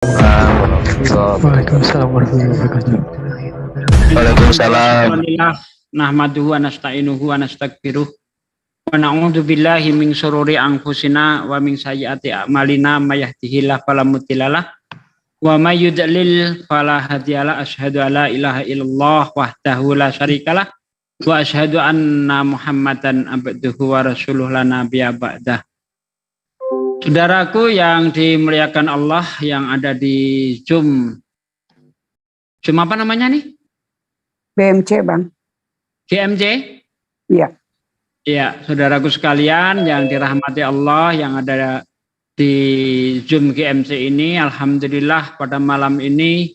Waalaikumsalam warahmatullahi wabarakatuh. Waalaikumsalam. Nahmaduhu wa nasta'inuhu wa nastaghfiruh wa na'udzu billahi min syururi anfusina wa min sayyiati a'malina may yahdihillahu fala mudhillalah wa may yudlil fala hadiyalah. Asyhadu an la ilaha illallah wahdahu la syarikalah wa asyhadu anna Muhammadan abduhu wa rasuluh la nabiyya ba'dah. Saudaraku yang dimuliakan Allah yang ada di Zoom apa namanya nih? BMC Bang. GMC? Iya. Iya, saudaraku sekalian yang dirahmati Allah yang ada di Zoom GMC ini, alhamdulillah pada malam ini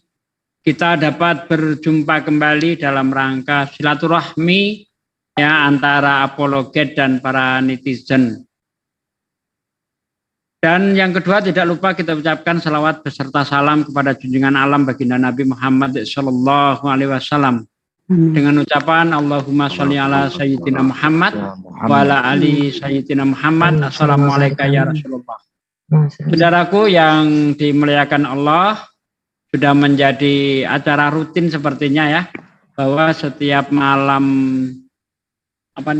kita dapat berjumpa kembali dalam rangka silaturahmi ya antara apologet dan para netizen. Dan yang kedua tidak lupa kita ucapkan salawat beserta salam kepada junjungan alam baginda Nabi Muhammad sallallahu alaihi wasallam. Dengan ucapan Allahumma sholli ala sayyidina Muhammad wa ala ali sayyidina Muhammad. Assalamualaikum ya Rasulullah. Saudaraku yang dimuliakan Allah, sudah menjadi acara rutin sepertinya ya, bahwa setiap malam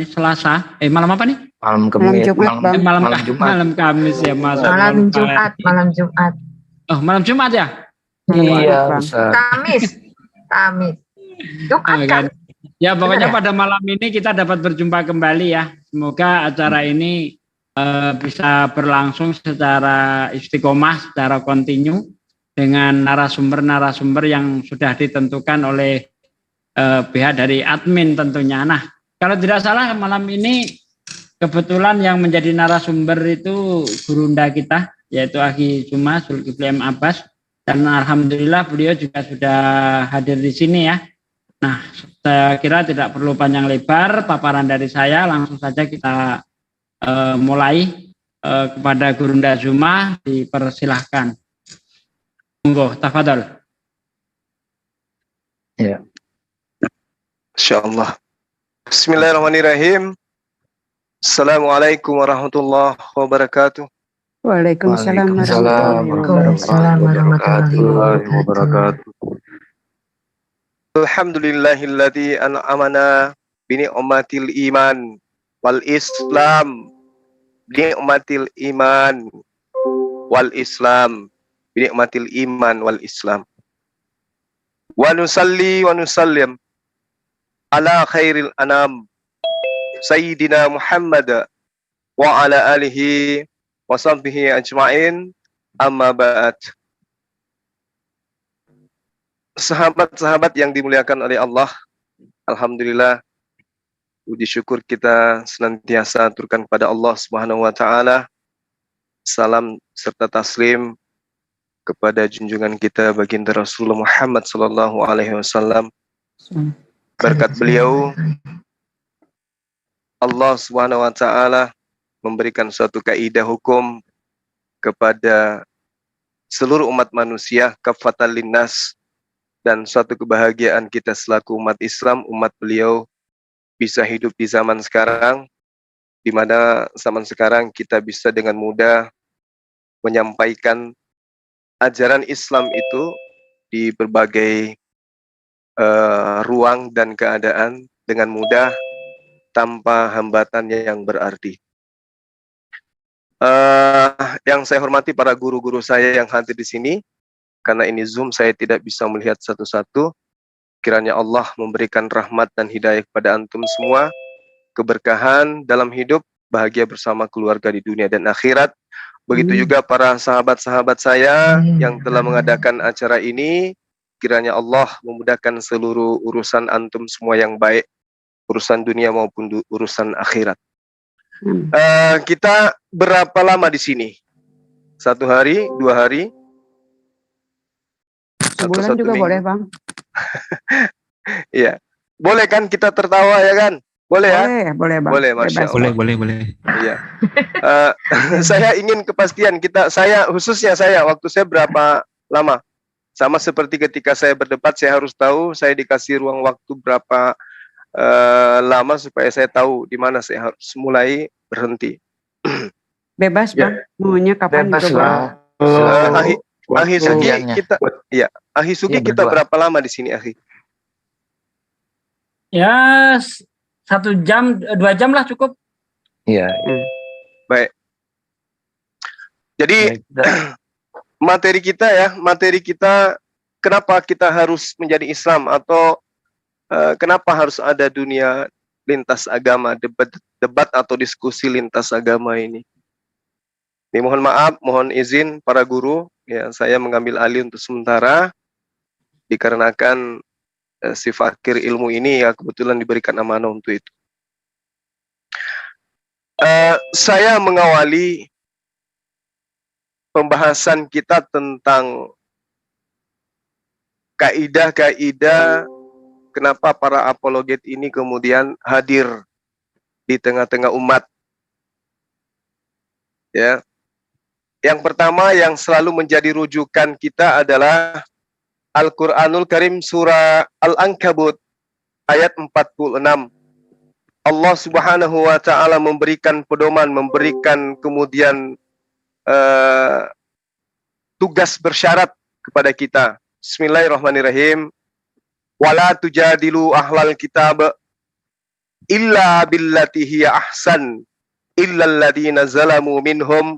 Selasa, malam apa nih? Malam Jumat, Bang. Malam Kamis ya, Mas. Malam Jumat. Oh, malam Jumat ya? Iya, Kamis. Jumat kan? Ya, pokoknya pada malam ini kita dapat berjumpa kembali ya. Semoga acara ini bisa berlangsung secara istiqomah, secara kontinu dengan narasumber-narasumber yang sudah ditentukan oleh pihak dari admin tentunya. Nah, kalau tidak salah malam ini kebetulan yang menjadi narasumber itu gurunda kita, yaitu Akhi Juma Zulkifli M. Abbas, dan alhamdulillah beliau juga sudah hadir di sini ya. Nah, saya kira tidak perlu panjang lebar paparan dari saya, langsung saja kita mulai kepada gurunda Juma, dipersilahkan. Monggo, tafadhol. Ya. Insyaallah. Bismillahirrahmanirrahim. Assalamualaikum warahmatullahi wabarakatuh. Waalaikumsalam warahmatullahi wabarakatuh. Alhamdulillahilladzi an'amana bi ni'matil iman wal islam. Ni'matil iman wal islam. Bi ni'matil iman wal islam. Wa nusalli wa nusallim ala khairil anam Sayyidina Muhammad wa ala alihi wa sahbihi ajma'in, amma ba'd. Sahabat-sahabat yang dimuliakan oleh Allah, alhamdulillah puji syukur kita senantiasa aturkan kepada Allah Subhanahu wa taala. Salam serta taslim kepada junjungan kita baginda Rasulullah Muhammad sallallahu alaihi wasallam. Berkat beliau Allah Subhanahu wa taala memberikan suatu kaidah hukum kepada seluruh umat manusia, kafatan linnas, dan suatu kebahagiaan kita selaku umat Islam, umat beliau bisa hidup di zaman sekarang, di mana zaman sekarang kita bisa dengan mudah menyampaikan ajaran Islam itu di berbagai ruang dan keadaan dengan mudah, tanpa hambatan yang berarti. Yang saya hormati para guru-guru saya yang hadir di sini, karena ini Zoom saya tidak bisa melihat satu-satu. Kiranya Allah memberikan rahmat dan hidayah kepada antum semua, keberkahan dalam hidup, bahagia bersama keluarga di dunia dan akhirat. Begitu juga para sahabat-sahabat saya yang telah mengadakan acara ini, kiranya Allah memudahkan seluruh urusan antum semua yang baik, urusan dunia maupun urusan akhirat. Kita berapa lama di sini? 1 hari, 2 hari? Sebulan juga minggu. Boleh Bang. Iya, boleh kan kita tertawa ya kan? Boleh ya? Boleh Bang. Boleh, Masya Allah. Boleh. Iya. Saya ingin kepastian khususnya saya, waktu saya berapa lama? Sama seperti ketika saya berdebat, saya harus tahu saya dikasih ruang waktu berapa lama supaya saya tahu di mana saya harus mulai berhenti. Bebas Bang, maunya kapan Bebas juga lah. Bang. Akhi Sugi Kajiannya. kita, ya, Akhi Sugi Iya, kita berdua. berapa lama di sini, Akhi? Ya 1 jam, 2 jam lah cukup. Iya. Baik. Jadi materi kita kenapa kita harus menjadi Islam, atau kenapa harus ada dunia lintas agama, debat atau diskusi lintas agama ini. Ini mohon maaf, mohon izin para guru, ya saya mengambil alih untuk sementara dikarenakan si fakir ilmu ini ya kebetulan diberikan amanah untuk itu. Saya mengawali pembahasan kita tentang kaidah-kaidah kenapa para apologet ini kemudian hadir di tengah-tengah umat. Ya. Yang pertama yang selalu menjadi rujukan kita adalah Al-Qur'anul Karim surah Al-Ankabut ayat 46. Allah Subhanahu wa taala memberikan pedoman, memberikan kemudian tugas bersyarat kepada kita. Bismillahirrahmanirrahim. Wala tujadilu ahlal kitab illa billati hiya ahsan illa alladhina zalamu minhum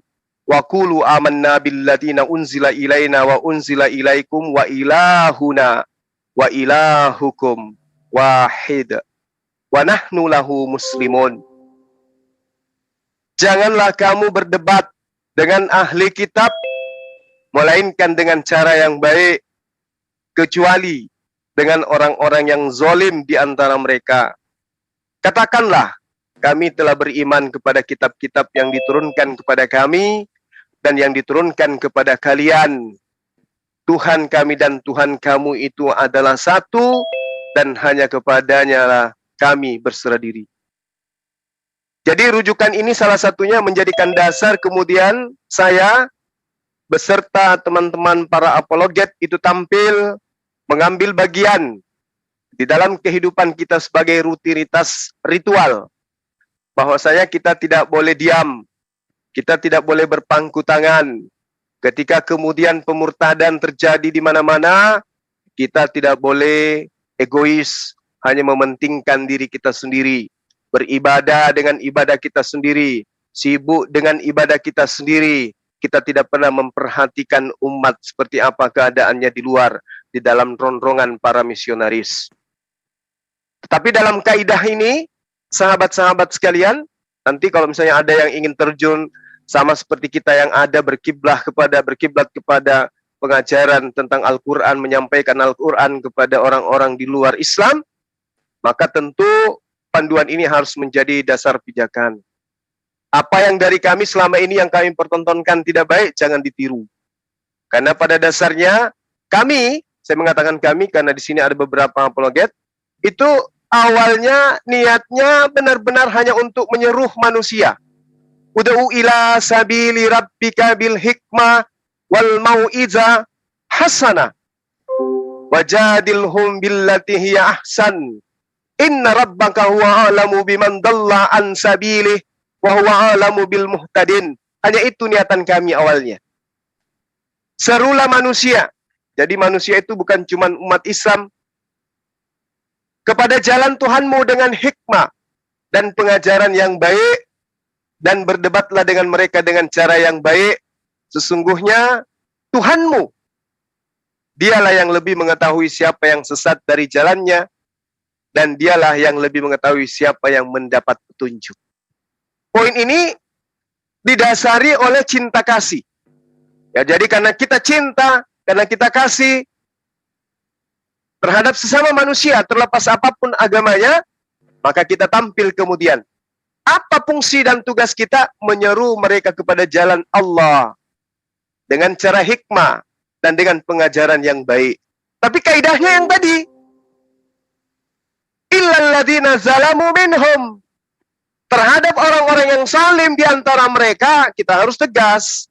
wa qulu amanna billadina unzila ilaina wa unzila ilaikum wa ilahuna wa ilahukum wahid wa nahnu lahu muslimun. Janganlah kamu berdebat dengan ahli kitab melainkan dengan cara yang baik, kecuali dengan orang-orang yang zalim di antara mereka. Katakanlah, kami telah beriman kepada kitab-kitab yang diturunkan kepada kami dan yang diturunkan kepada kalian. Tuhan kami dan Tuhan kamu itu adalah satu, dan hanya kepadanya lah kami berserah diri. Jadi rujukan ini salah satunya menjadikan dasar kemudian saya beserta teman-teman para apologet itu tampil mengambil bagian di dalam kehidupan kita sebagai rutinitas ritual. Bahwasanya kita tidak boleh diam, kita tidak boleh berpangku tangan. Ketika kemudian pemurtadan terjadi di mana-mana, kita tidak boleh egois, hanya mementingkan diri kita sendiri. Beribadah dengan ibadah kita sendiri, sibuk dengan ibadah kita sendiri. Kita tidak pernah memperhatikan umat seperti apa keadaannya di luar, di dalam ronrongan para misionaris. Tetapi dalam kaidah ini, sahabat-sahabat sekalian, nanti kalau misalnya ada yang ingin terjun sama seperti kita yang ada berkiblat kepada pengajaran tentang Al-Quran, menyampaikan Al-Quran kepada orang-orang di luar Islam, maka tentu panduan ini harus menjadi dasar pijakan. Apa yang dari kami selama ini yang kami pertontonkan tidak baik, jangan ditiru. Karena pada dasarnya kami, saya mengatakan kami karena di sini ada beberapa apologet, itu awalnya niatnya benar-benar hanya untuk menyeruh manusia. Ud'u ila sabili rabbika bil hikmah wal mau'iza hasanah wajadilhum billati hiya ahsan. Inna rabbaka huwa alamu biman dalla an sabilih wa huwa alamu bil muhtadin. Hanya itu niatan kami awalnya. Serulah manusia. Jadi manusia itu bukan cuma umat Islam, kepada jalan Tuhanmu dengan hikmah dan pengajaran yang baik, dan berdebatlah dengan mereka dengan cara yang baik. Sesungguhnya Tuhanmu, dialah yang lebih mengetahui siapa yang sesat dari jalannya, dan dialah yang lebih mengetahui siapa yang mendapat petunjuk. Poin ini didasari oleh cinta kasih. Ya, jadi karena kita cinta, karena kita kasih terhadap sesama manusia, terlepas apapun agamanya, maka kita tampil kemudian. Apa fungsi dan tugas kita? Menyeru mereka kepada jalan Allah dengan cara hikmah dan dengan pengajaran yang baik. Tapi kaidahnya yang tadi, illalladzina zalamu minhum. Terhadap orang-orang yang zalim di antara mereka, kita harus tegas.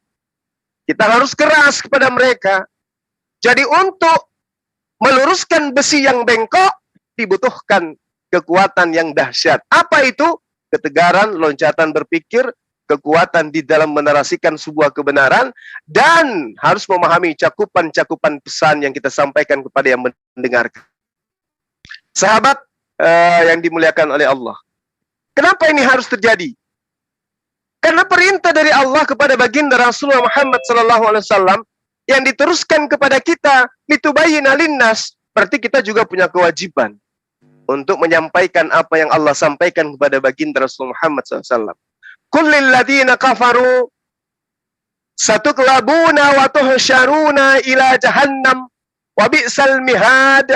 Kita harus keras kepada mereka. Jadi untuk meluruskan besi yang bengkok, dibutuhkan kekuatan yang dahsyat. Apa itu? Ketegaran, loncatan berpikir, kekuatan di dalam menarasikan sebuah kebenaran, dan harus memahami cakupan-cakupan pesan yang kita sampaikan kepada yang mendengarkan. Sahabat yang dimuliakan oleh Allah, kenapa ini harus terjadi? Karena perintah dari Allah kepada baginda Rasulullah Muhammad SAW yang diteruskan kepada kita, litubayyina linnas, berarti kita juga punya kewajiban untuk menyampaikan apa yang Allah sampaikan kepada baginda Rasulullah Muhammad SAW. Qul lil ladzina kafaru satuklabuna wa tuhsyaruna ila jahannam wa bi'sal mihad.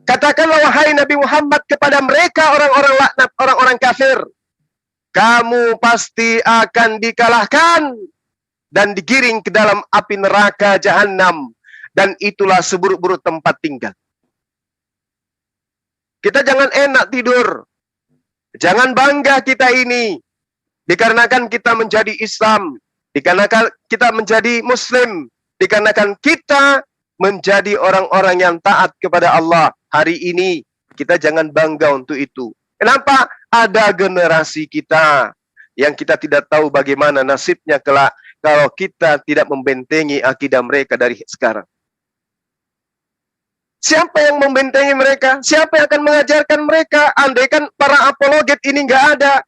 Katakanlah wahai Nabi Muhammad kepada mereka orang-orang laknat, orang-orang kafir, kamu pasti akan dikalahkan dan digiring ke dalam api neraka jahanam, dan itulah seburuk-buruk tempat tinggal. Kita jangan enak tidur, jangan bangga kita ini dikarenakan kita menjadi Islam, dikarenakan kita menjadi Muslim, dikarenakan kita menjadi orang-orang yang taat kepada Allah. Hari ini kita jangan bangga untuk itu. Kenapa? Ada generasi kita yang kita tidak tahu bagaimana nasibnya kelak kalau kita tidak membentengi akidah mereka dari sekarang. Siapa yang membentengi mereka? Siapa yang akan mengajarkan mereka? Andaikan para apologet ini nggak ada,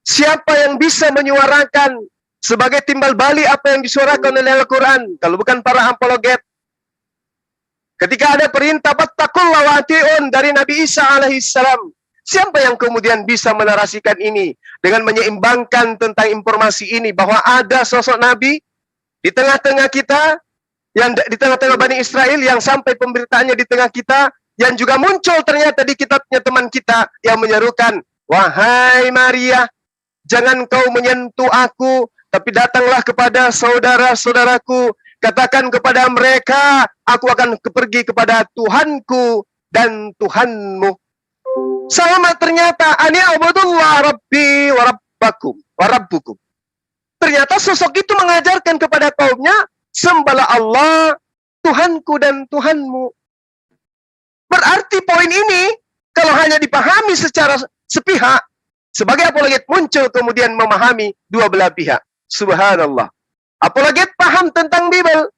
siapa yang bisa menyuarakan sebagai timbal balik apa yang disuarakan oleh Al-Quran kalau bukan para apologet? Ketika ada perintah fattaqullaha wa ati'un dari Nabi Isa alaihissalam, siapa yang kemudian bisa menarasikan ini dengan menyeimbangkan tentang informasi ini bahwa ada sosok Nabi di tengah-tengah kita, yang di tengah-tengah Bani Israel, yang sampai pemberitaannya di tengah kita, yang juga muncul ternyata di kitabnya teman kita yang menyerukan, wahai Maria, jangan kau menyentuh aku, tapi datanglah kepada saudara-saudaraku, katakan kepada mereka, aku akan pergi kepada Tuhanku dan Tuhanmu. Sama ternyata, ani abudullah rabbi wa rabbukum. Ternyata sosok itu mengajarkan kepada kaumnya, sembahlah Allah, Tuhanku dan Tuhanmu. Berarti poin ini, kalau hanya dipahami secara sepihak, sebagai apologet muncul kemudian memahami dua belah pihak. Subhanallah. Apologet paham tentang Bible,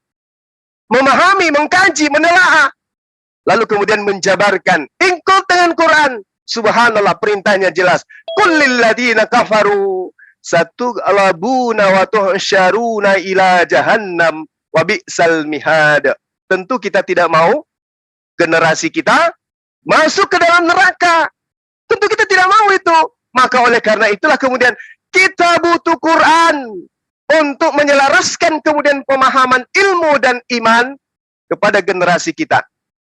memahami, mengkaji, menelaah, lalu kemudian menjabarkan, ingkul dengan Quran. Subhanallah, perintahnya jelas. Kullil ladzina kafaru satughlabuna wa tuhsyaruna ila jahannam wa bi'sal mihad. Tentu kita tidak mau generasi kita masuk ke dalam neraka. Tentu kita tidak mau itu. Maka oleh karena itulah kemudian kita butuh Quran untuk menyelaraskan kemudian pemahaman ilmu dan iman kepada generasi kita.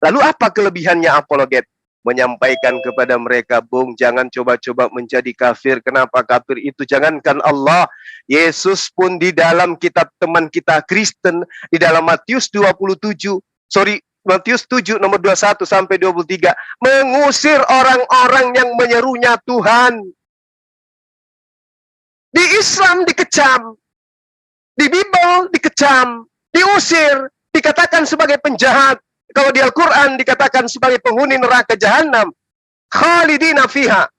Lalu apa kelebihannya apologet? Menyampaikan kepada mereka, Bung, jangan coba-coba menjadi kafir. Kenapa kafir itu? Jangankan Allah, Yesus pun di dalam kitab teman kita Kristen, di dalam Matius 7 nomor 21 sampai 23, mengusir orang-orang yang menyerunya Tuhan. Di Islam dikecam, di Bible dikecam, diusir, dikatakan sebagai penjahat. Kalau di Al-Quran dikatakan sebagai penghuni neraka jahanam, khalidina fiha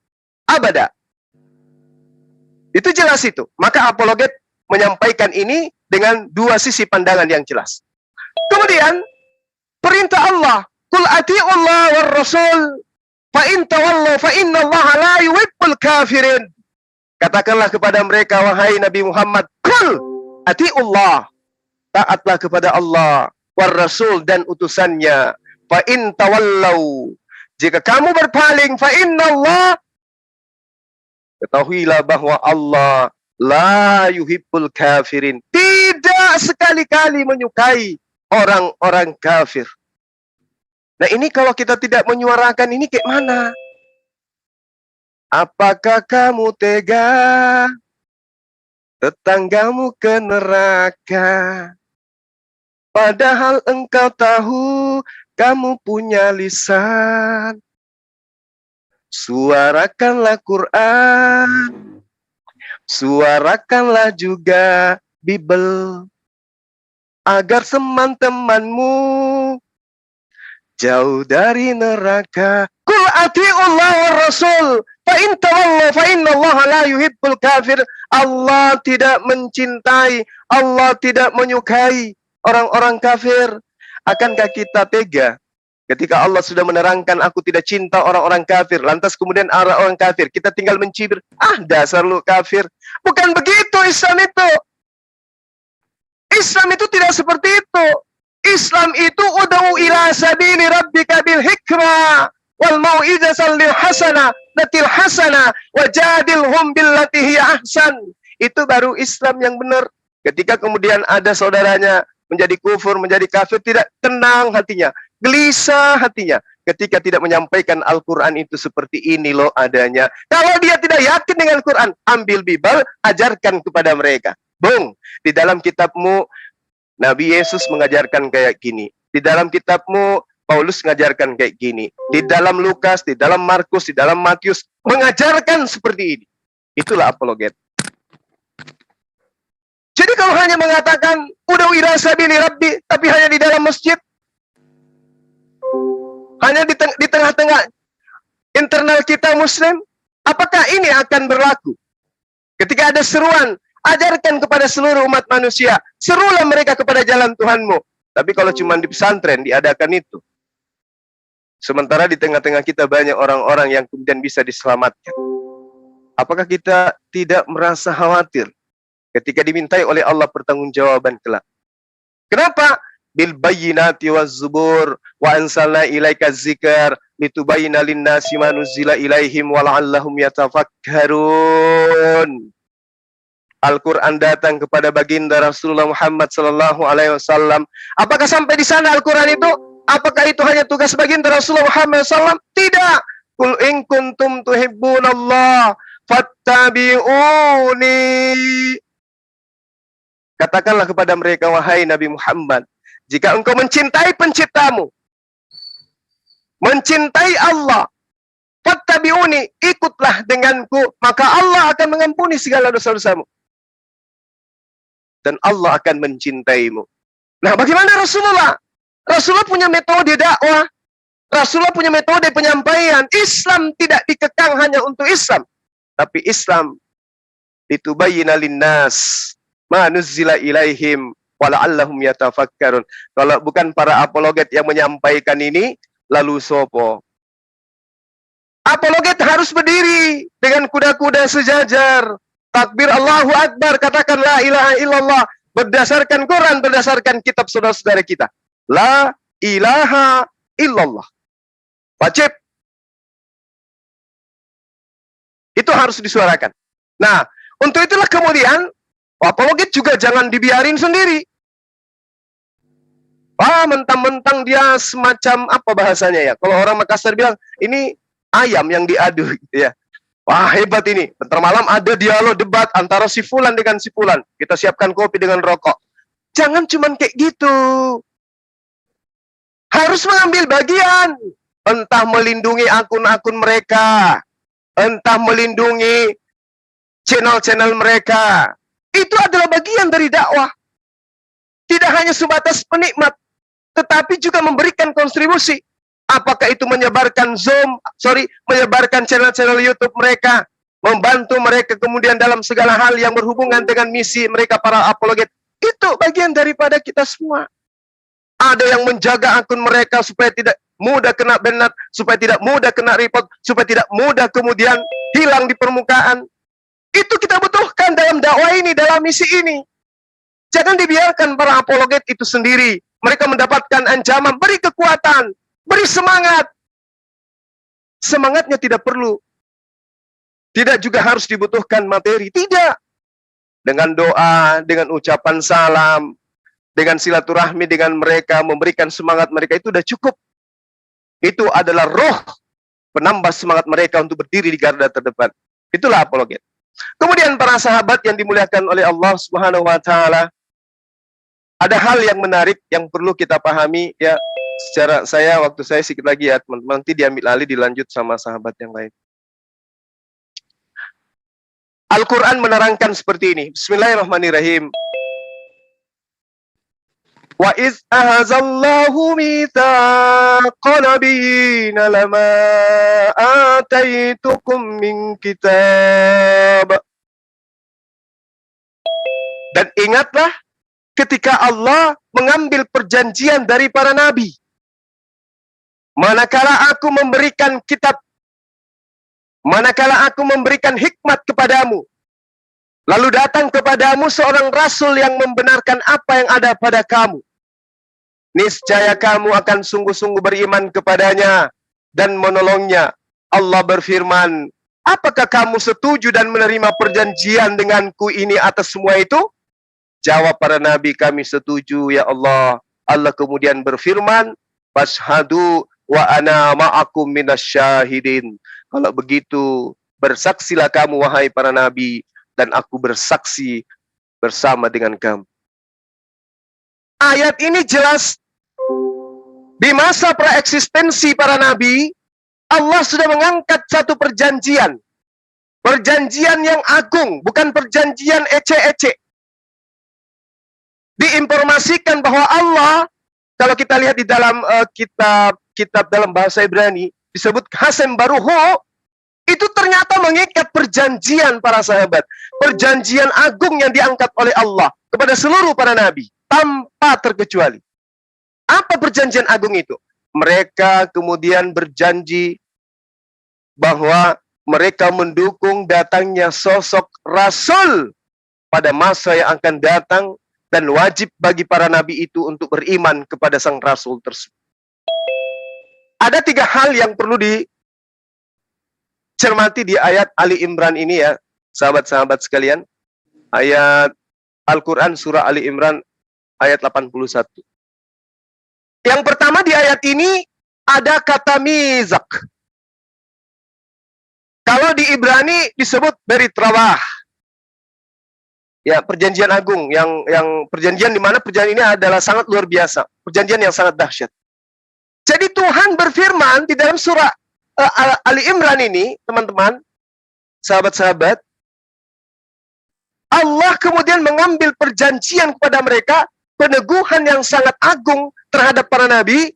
abada. Itu jelas itu. Maka apologet menyampaikan ini dengan dua sisi pandangan yang jelas. Kemudian perintah Allah, qul ati'ullah war rasul fa in tawallu fa innallaha la yuhibbul kafirin. Katakanlah kepada mereka, wahai Nabi Muhammad, qul ati'ullah, taatlah kepada Allah, war rasul, dan utusannya. Fa in tawallau, jika kamu berpaling, fa innallaha, ketahuilah bahwa Allah la yuhibbul kafirin, tidak sekali-kali menyukai orang-orang kafir. Nah ini kalau kita tidak menyuarakan ini kayak mana? Apakah kamu tega tetanggamu ke neraka, padahal engkau tahu kamu punya lisan? Suarakanlah Quran, suarakanlah juga Bible, agar teman-temanmu jauh dari neraka. Qul ati'ullah wa rasul Fa in tawallu fa innallaha la yuhibbul kafir. Allah tidak mencintai, Allah tidak menyukai orang-orang kafir. Akankah kita tega ketika Allah sudah menerangkan aku tidak cinta orang-orang kafir, lantas kemudian orang kafir kita tinggal mencibir, dasar lu kafir. Bukan begitu Islam itu. Islam itu tidak seperti itu. Islam itu ud'u ila sabili rabbika bil hikmah wal mau'izatil hasanah wajadilhum billati hiya ahsan. Itu baru Islam yang benar. Ketika kemudian ada saudaranya menjadi kufur, menjadi kafir, tidak tenang hatinya, gelisah hatinya ketika tidak menyampaikan Al-Quran itu seperti ini loh adanya. Kalau dia tidak yakin dengan Al-Quran, ambil Bible, ajarkan kepada mereka. Bung, di dalam kitabmu Nabi Yesus mengajarkan kayak gini. Di dalam kitabmu Paulus mengajarkan kayak gini. Di dalam Lukas, di dalam Markus, di dalam Matius mengajarkan seperti ini. Itulah apologet. Jadi kalau hanya mengatakan ud'u ila sabili rabbi, tapi hanya di dalam masjid, hanya di tengah-tengah internal kita Muslim, apakah ini akan berlaku? Ketika ada seruan, ajarkan kepada seluruh umat manusia, serulah mereka kepada jalan Tuhanmu. Tapi kalau cuma di pesantren diadakan itu, sementara di tengah-tengah kita banyak orang-orang yang kemudian bisa diselamatkan, apakah kita tidak merasa khawatir ketika dimintai oleh Allah pertanggungjawaban kelak? Kenapa? Bil bayyinati waz zubur wa ansalna ilaika dzikr litubayyana lin-nasi ma nuzila ilaihim wa la'allahum yatafakkarun. Al-Quran datang kepada baginda Rasulullah Muhammad sallallahu alaihi wasallam. Apakah sampai di sana Al-Quran itu? Apakah itu hanya tugas baginda Rasulullah Muhammad sallallahu alaihi wasallam? Tidak. Qul in kuntum tuhibbunallah fattabi'uni. Katakanlah kepada mereka, wahai Nabi Muhammad, jika engkau mencintai penciptamu, mencintai Allah, fattabi'uni, ikutlah denganku, maka Allah akan mengampuni segala dosa-dosamu. Dan Allah akan mencintaimu. Nah, bagaimana Rasulullah? Rasulullah punya metode dakwah. Rasulullah punya metode penyampaian. Islam tidak dikekang hanya untuk Islam. Tapi Islam litubayyana linnas ma nuzzila ilaihim wa la'allahum yatafakkarun. Kalau bukan para apologet yang menyampaikan ini, lalu sopo? Apologet harus berdiri dengan kuda-kuda sejajar. Takbir Allahu Akbar, katakan la ilaha illallah. Berdasarkan Quran, berdasarkan kitab saudara-saudara kita. La ilaha illallah. Wajib. Itu harus disuarakan. Nah, untuk itulah kemudian apologet juga jangan dibiarin sendiri. Mentang-mentang dia semacam apa bahasanya ya? Kalau orang Makassar bilang, ini ayam yang diadu gitu ya. Wah, hebat ini. Bentar malam ada dialog debat antara si fulan dengan si fulan. Kita siapkan kopi dengan rokok. Jangan cuman kayak gitu. Harus mengambil bagian. Entah melindungi akun-akun mereka, entah melindungi channel-channel mereka. Itu adalah bagian dari dakwah. Tidak hanya sebatas penikmat, tetapi juga memberikan kontribusi. Apakah itu menyebarkan menyebarkan channel-channel YouTube mereka, membantu mereka kemudian dalam segala hal yang berhubungan dengan misi mereka para apologet. Itu bagian daripada kita semua. Ada yang menjaga akun mereka supaya tidak mudah kena banned, supaya tidak mudah kena report, supaya tidak mudah kemudian hilang di permukaan. Itu kita butuhkan dalam dakwah ini, dalam misi ini. Jangan dibiarkan para apologet itu sendiri. Mereka mendapatkan ancaman, beri kekuatan, beri semangat. Semangatnya tidak perlu. Tidak juga harus dibutuhkan materi. Tidak. Dengan doa, dengan ucapan salam, dengan silaturahmi dengan mereka, memberikan semangat mereka, itu sudah cukup. Itu adalah roh penambah semangat mereka untuk berdiri di garda terdepan. Itulah apologet. Kemudian para sahabat yang dimuliakan oleh Allah Subhanahu wa taala, ada hal yang menarik yang perlu kita pahami ya. Secara waktu saya sedikit lagi ya, teman-teman, nanti diambil alih dilanjut sama sahabat yang lain. Al-Quran menerangkan seperti ini. Bismillahirrahmanirrahim. Wa iz ahazallahu mitsaqa nabiyina lama ataitukum min kitab. Dan ingatlah ketika Allah mengambil perjanjian dari para nabi. Manakala aku memberikan kitab, manakala aku memberikan hikmat kepadamu, lalu datang kepadamu seorang rasul yang membenarkan apa yang ada pada kamu. Niscaya kamu akan sungguh-sungguh beriman kepadanya dan menolongnya. Allah berfirman, apakah kamu setuju dan menerima perjanjian denganku ini atas semua itu? Jawab para nabi, kami setuju ya Allah. Allah kemudian berfirman, fashhadu wa ana ma'akum minasyahidin. Kalau begitu, bersaksilah kamu wahai para nabi, dan aku bersaksi bersama dengan kamu. Ayat ini jelas, di masa praeksistensi para nabi, Allah sudah mengangkat satu perjanjian. Perjanjian yang agung, bukan perjanjian ece-ece. Diinformasikan bahwa Allah, kalau kita lihat di dalam kitab dalam bahasa Ibrani, disebut Hasem Baruhu, itu ternyata mengikat perjanjian para sahabat. Perjanjian agung yang diangkat oleh Allah kepada seluruh para nabi, tanpa terkecuali. Apa perjanjian agung itu? Mereka kemudian berjanji bahwa mereka mendukung datangnya sosok Rasul pada masa yang akan datang, dan wajib bagi para nabi itu untuk beriman kepada sang Rasul tersebut. Ada 3 hal yang perlu dicermati di ayat Ali Imran ini ya, sahabat-sahabat sekalian. Ayat Al-Quran surah Ali Imran ayat 81. Yang pertama di ayat ini ada kata mizak. Kalau di Ibrani disebut beritrawah. Ya, perjanjian agung yang perjanjian di mana perjanjian ini adalah sangat luar biasa, perjanjian yang sangat dahsyat. Jadi Tuhan berfirman di dalam surah Ali Imran ini, teman-teman, sahabat-sahabat, Allah kemudian mengambil perjanjian kepada mereka, peneguhan yang sangat agung terhadap para nabi,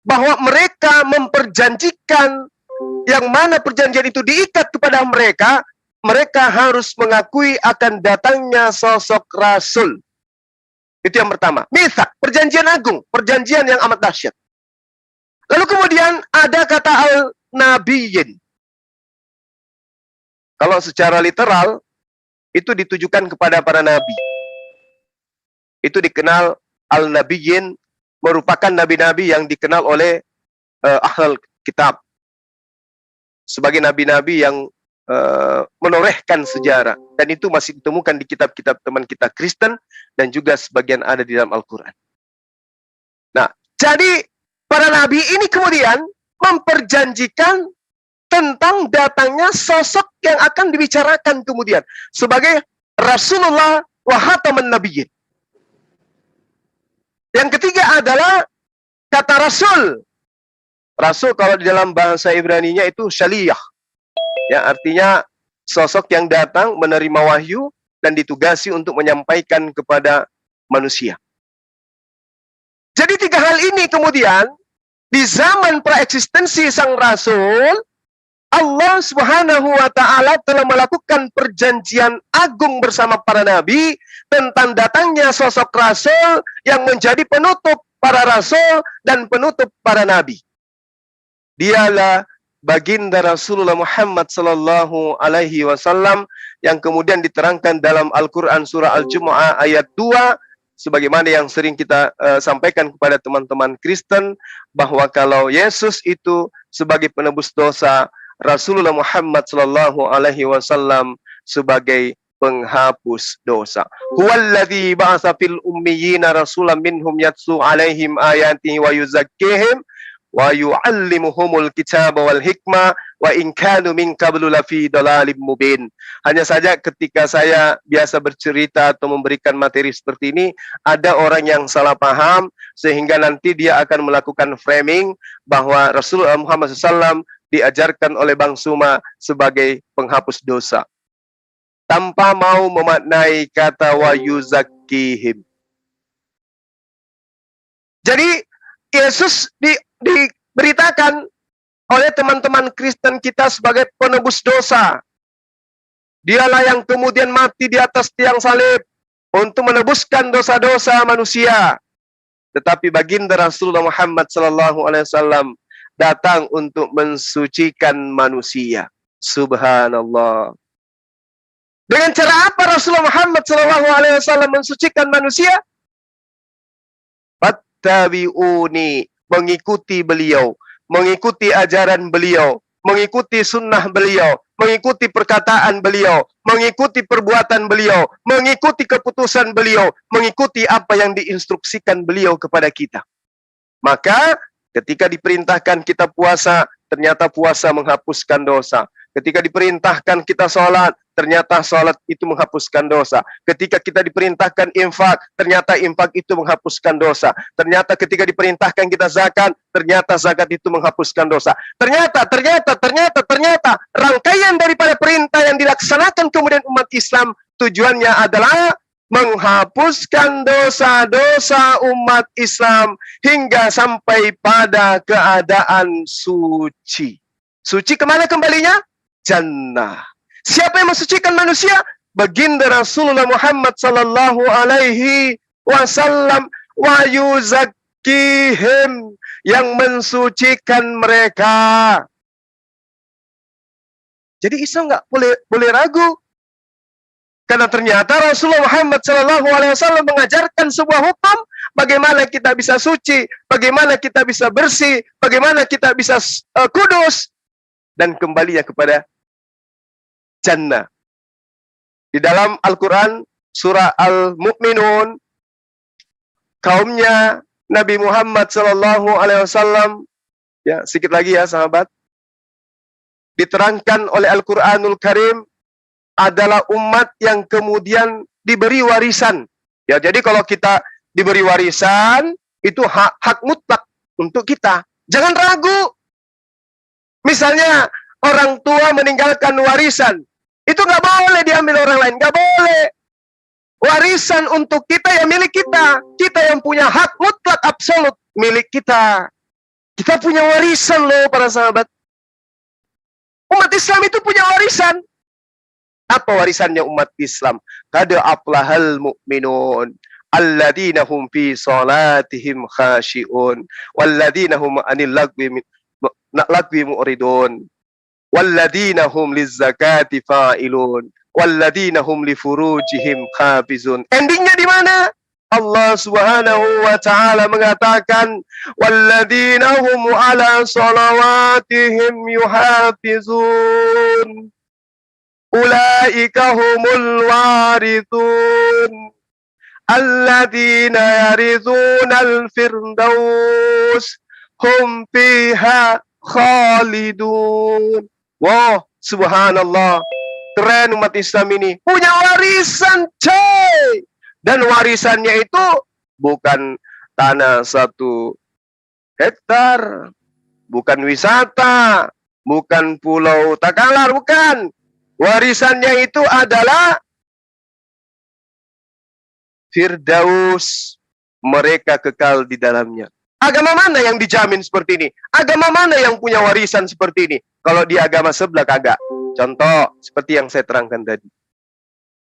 bahwa mereka memperjanjikan yang mana perjanjian itu diikat kepada mereka, mereka harus mengakui akan datangnya sosok Rasul. Itu yang pertama. Mitsak, perjanjian agung, perjanjian yang amat dahsyat. Lalu kemudian ada kata al-nabiyyin. Kalau secara literal, itu ditujukan kepada para nabi. Itu dikenal al-nabiyyin, merupakan nabi-nabi yang dikenal oleh ahlul kitab. Sebagai nabi-nabi yang menorehkan sejarah, dan itu masih ditemukan di kitab-kitab teman kita Kristen dan juga sebagian ada di dalam Al-Quran. Nah, jadi para nabi ini kemudian memperjanjikan tentang datangnya sosok yang akan dibicarakan kemudian sebagai Rasulullah wa khataman nabiyyin. Yang ketiga adalah kata Rasul. Rasul kalau di dalam bahasa Ibraninya itu syaliyah. Ya, artinya sosok yang datang menerima wahyu dan ditugasi untuk menyampaikan kepada manusia. Jadi 3 hal ini kemudian di zaman praeksistensi sang Rasul, Allah Subhanahu wa Ta'ala telah melakukan perjanjian agung bersama para nabi tentang datangnya sosok Rasul yang menjadi penutup para Rasul dan penutup para nabi. Dialah baginda Rasulullah Muhammad sallallahu alaihi wasallam yang kemudian diterangkan dalam Al-Quran surah Al-Jumu'ah ayat 2, sebagaimana yang sering kita sampaikan kepada teman-teman Kristen, bahwa kalau Yesus itu sebagai penebus dosa, Rasulullah Muhammad sallallahu alaihi wasallam sebagai penghapus dosa. Huwallazi ba'atsa fil ummiyina rasulan minhum yatlu alaihim ayatihi wa yuzakkihim wa yu'allimuhumul kitaba wal hikmah wa in kanu min qablu lafi dhalalim mubin. Hanya saja ketika saya biasa bercerita atau memberikan materi seperti ini, ada orang yang salah paham sehingga nanti dia akan melakukan framing bahwa Rasulullah Muhammad SAW diajarkan oleh Bang Suma sebagai penghapus dosa, tanpa mau memaknai kata wa yuzakkihim. Jadi Yesus diberitakan oleh teman-teman Kristen kita sebagai penebus dosa. Dialah yang kemudian mati di atas tiang salib untuk menebuskan dosa-dosa manusia. Tetapi baginda Rasulullah Muhammad SAW datang untuk mensucikan manusia. Subhanallah. Dengan cara apa Rasulullah Muhammad SAW mensucikan manusia? Fattabi'uni, mengikuti beliau, mengikuti ajaran beliau, mengikuti sunnah beliau, mengikuti perkataan beliau, mengikuti perbuatan beliau, mengikuti keputusan beliau, mengikuti apa yang diinstruksikan beliau kepada kita. Maka ketika diperintahkan kita puasa, ternyata puasa menghapuskan dosa. Ketika diperintahkan kita sholat, ternyata sholat itu menghapuskan dosa. Ketika kita diperintahkan infak, ternyata infak itu menghapuskan dosa. Ternyata ketika diperintahkan kita zakat, ternyata zakat itu menghapuskan dosa. Ternyata rangkaian daripada perintah yang dilaksanakan kemudian umat Islam tujuannya adalah menghapuskan dosa-dosa umat Islam hingga sampai pada keadaan suci. Suci kemana kembalinya? Jannah. Siapa yang mensucikan manusia? Baginda Rasulullah Muhammad sallallahu alaihi wasallam, wa yuzakkihim, yang mensucikan mereka. Jadi Islam nggak boleh ragu. Karena ternyata Rasulullah Muhammad sallallahu alaihi wasallam mengajarkan sebuah hukum, bagaimana kita bisa suci, bagaimana kita bisa bersih, bagaimana kita bisa kudus dan kembalinya kepada jannah. Di dalam Al-Quran, surah Al-Mu'minun, kaumnya Nabi Muhammad SAW, ya sedikit lagi ya sahabat, diterangkan oleh Al-Quranul Karim, adalah umat yang kemudian diberi warisan. Ya, jadi kalau kita diberi warisan, itu hak mutlak untuk kita. Jangan ragu. Misalnya, orang tua meninggalkan warisan, itu nggak boleh diambil orang lain, nggak boleh. Warisan untuk kita yang milik kita. Kita yang punya hak mutlak absolut milik kita. Kita punya warisan loh para sahabat. Umat Islam itu punya warisan. Apa warisannya umat Islam? Qad aflahal mu'minun alladzina hum fi salatihim khashi'un walladzina hum anil lagwi mu'ridun walladzina hum lizzakati fa'ilun walladzina hum li furujihim hafizun. Endingnya di mana? Allah Subhanahu wa taala mengatakan walladzina hum ala salawatihim yuhafizun ulaika humul warithun alladzina yarithunal firdaus hum fiha khalidun. Wow, subhanallah. Keren umat Islam ini. Punya warisan, coy. Dan warisannya itu bukan tanah 1 hektar, bukan wisata, bukan pulau Takalar, bukan. Warisannya itu adalah Firdaus. Mereka kekal di dalamnya. Agama mana yang dijamin seperti ini? Agama mana yang punya warisan seperti ini? Kalau di agama sebelah kagak. Contoh, seperti yang saya terangkan tadi.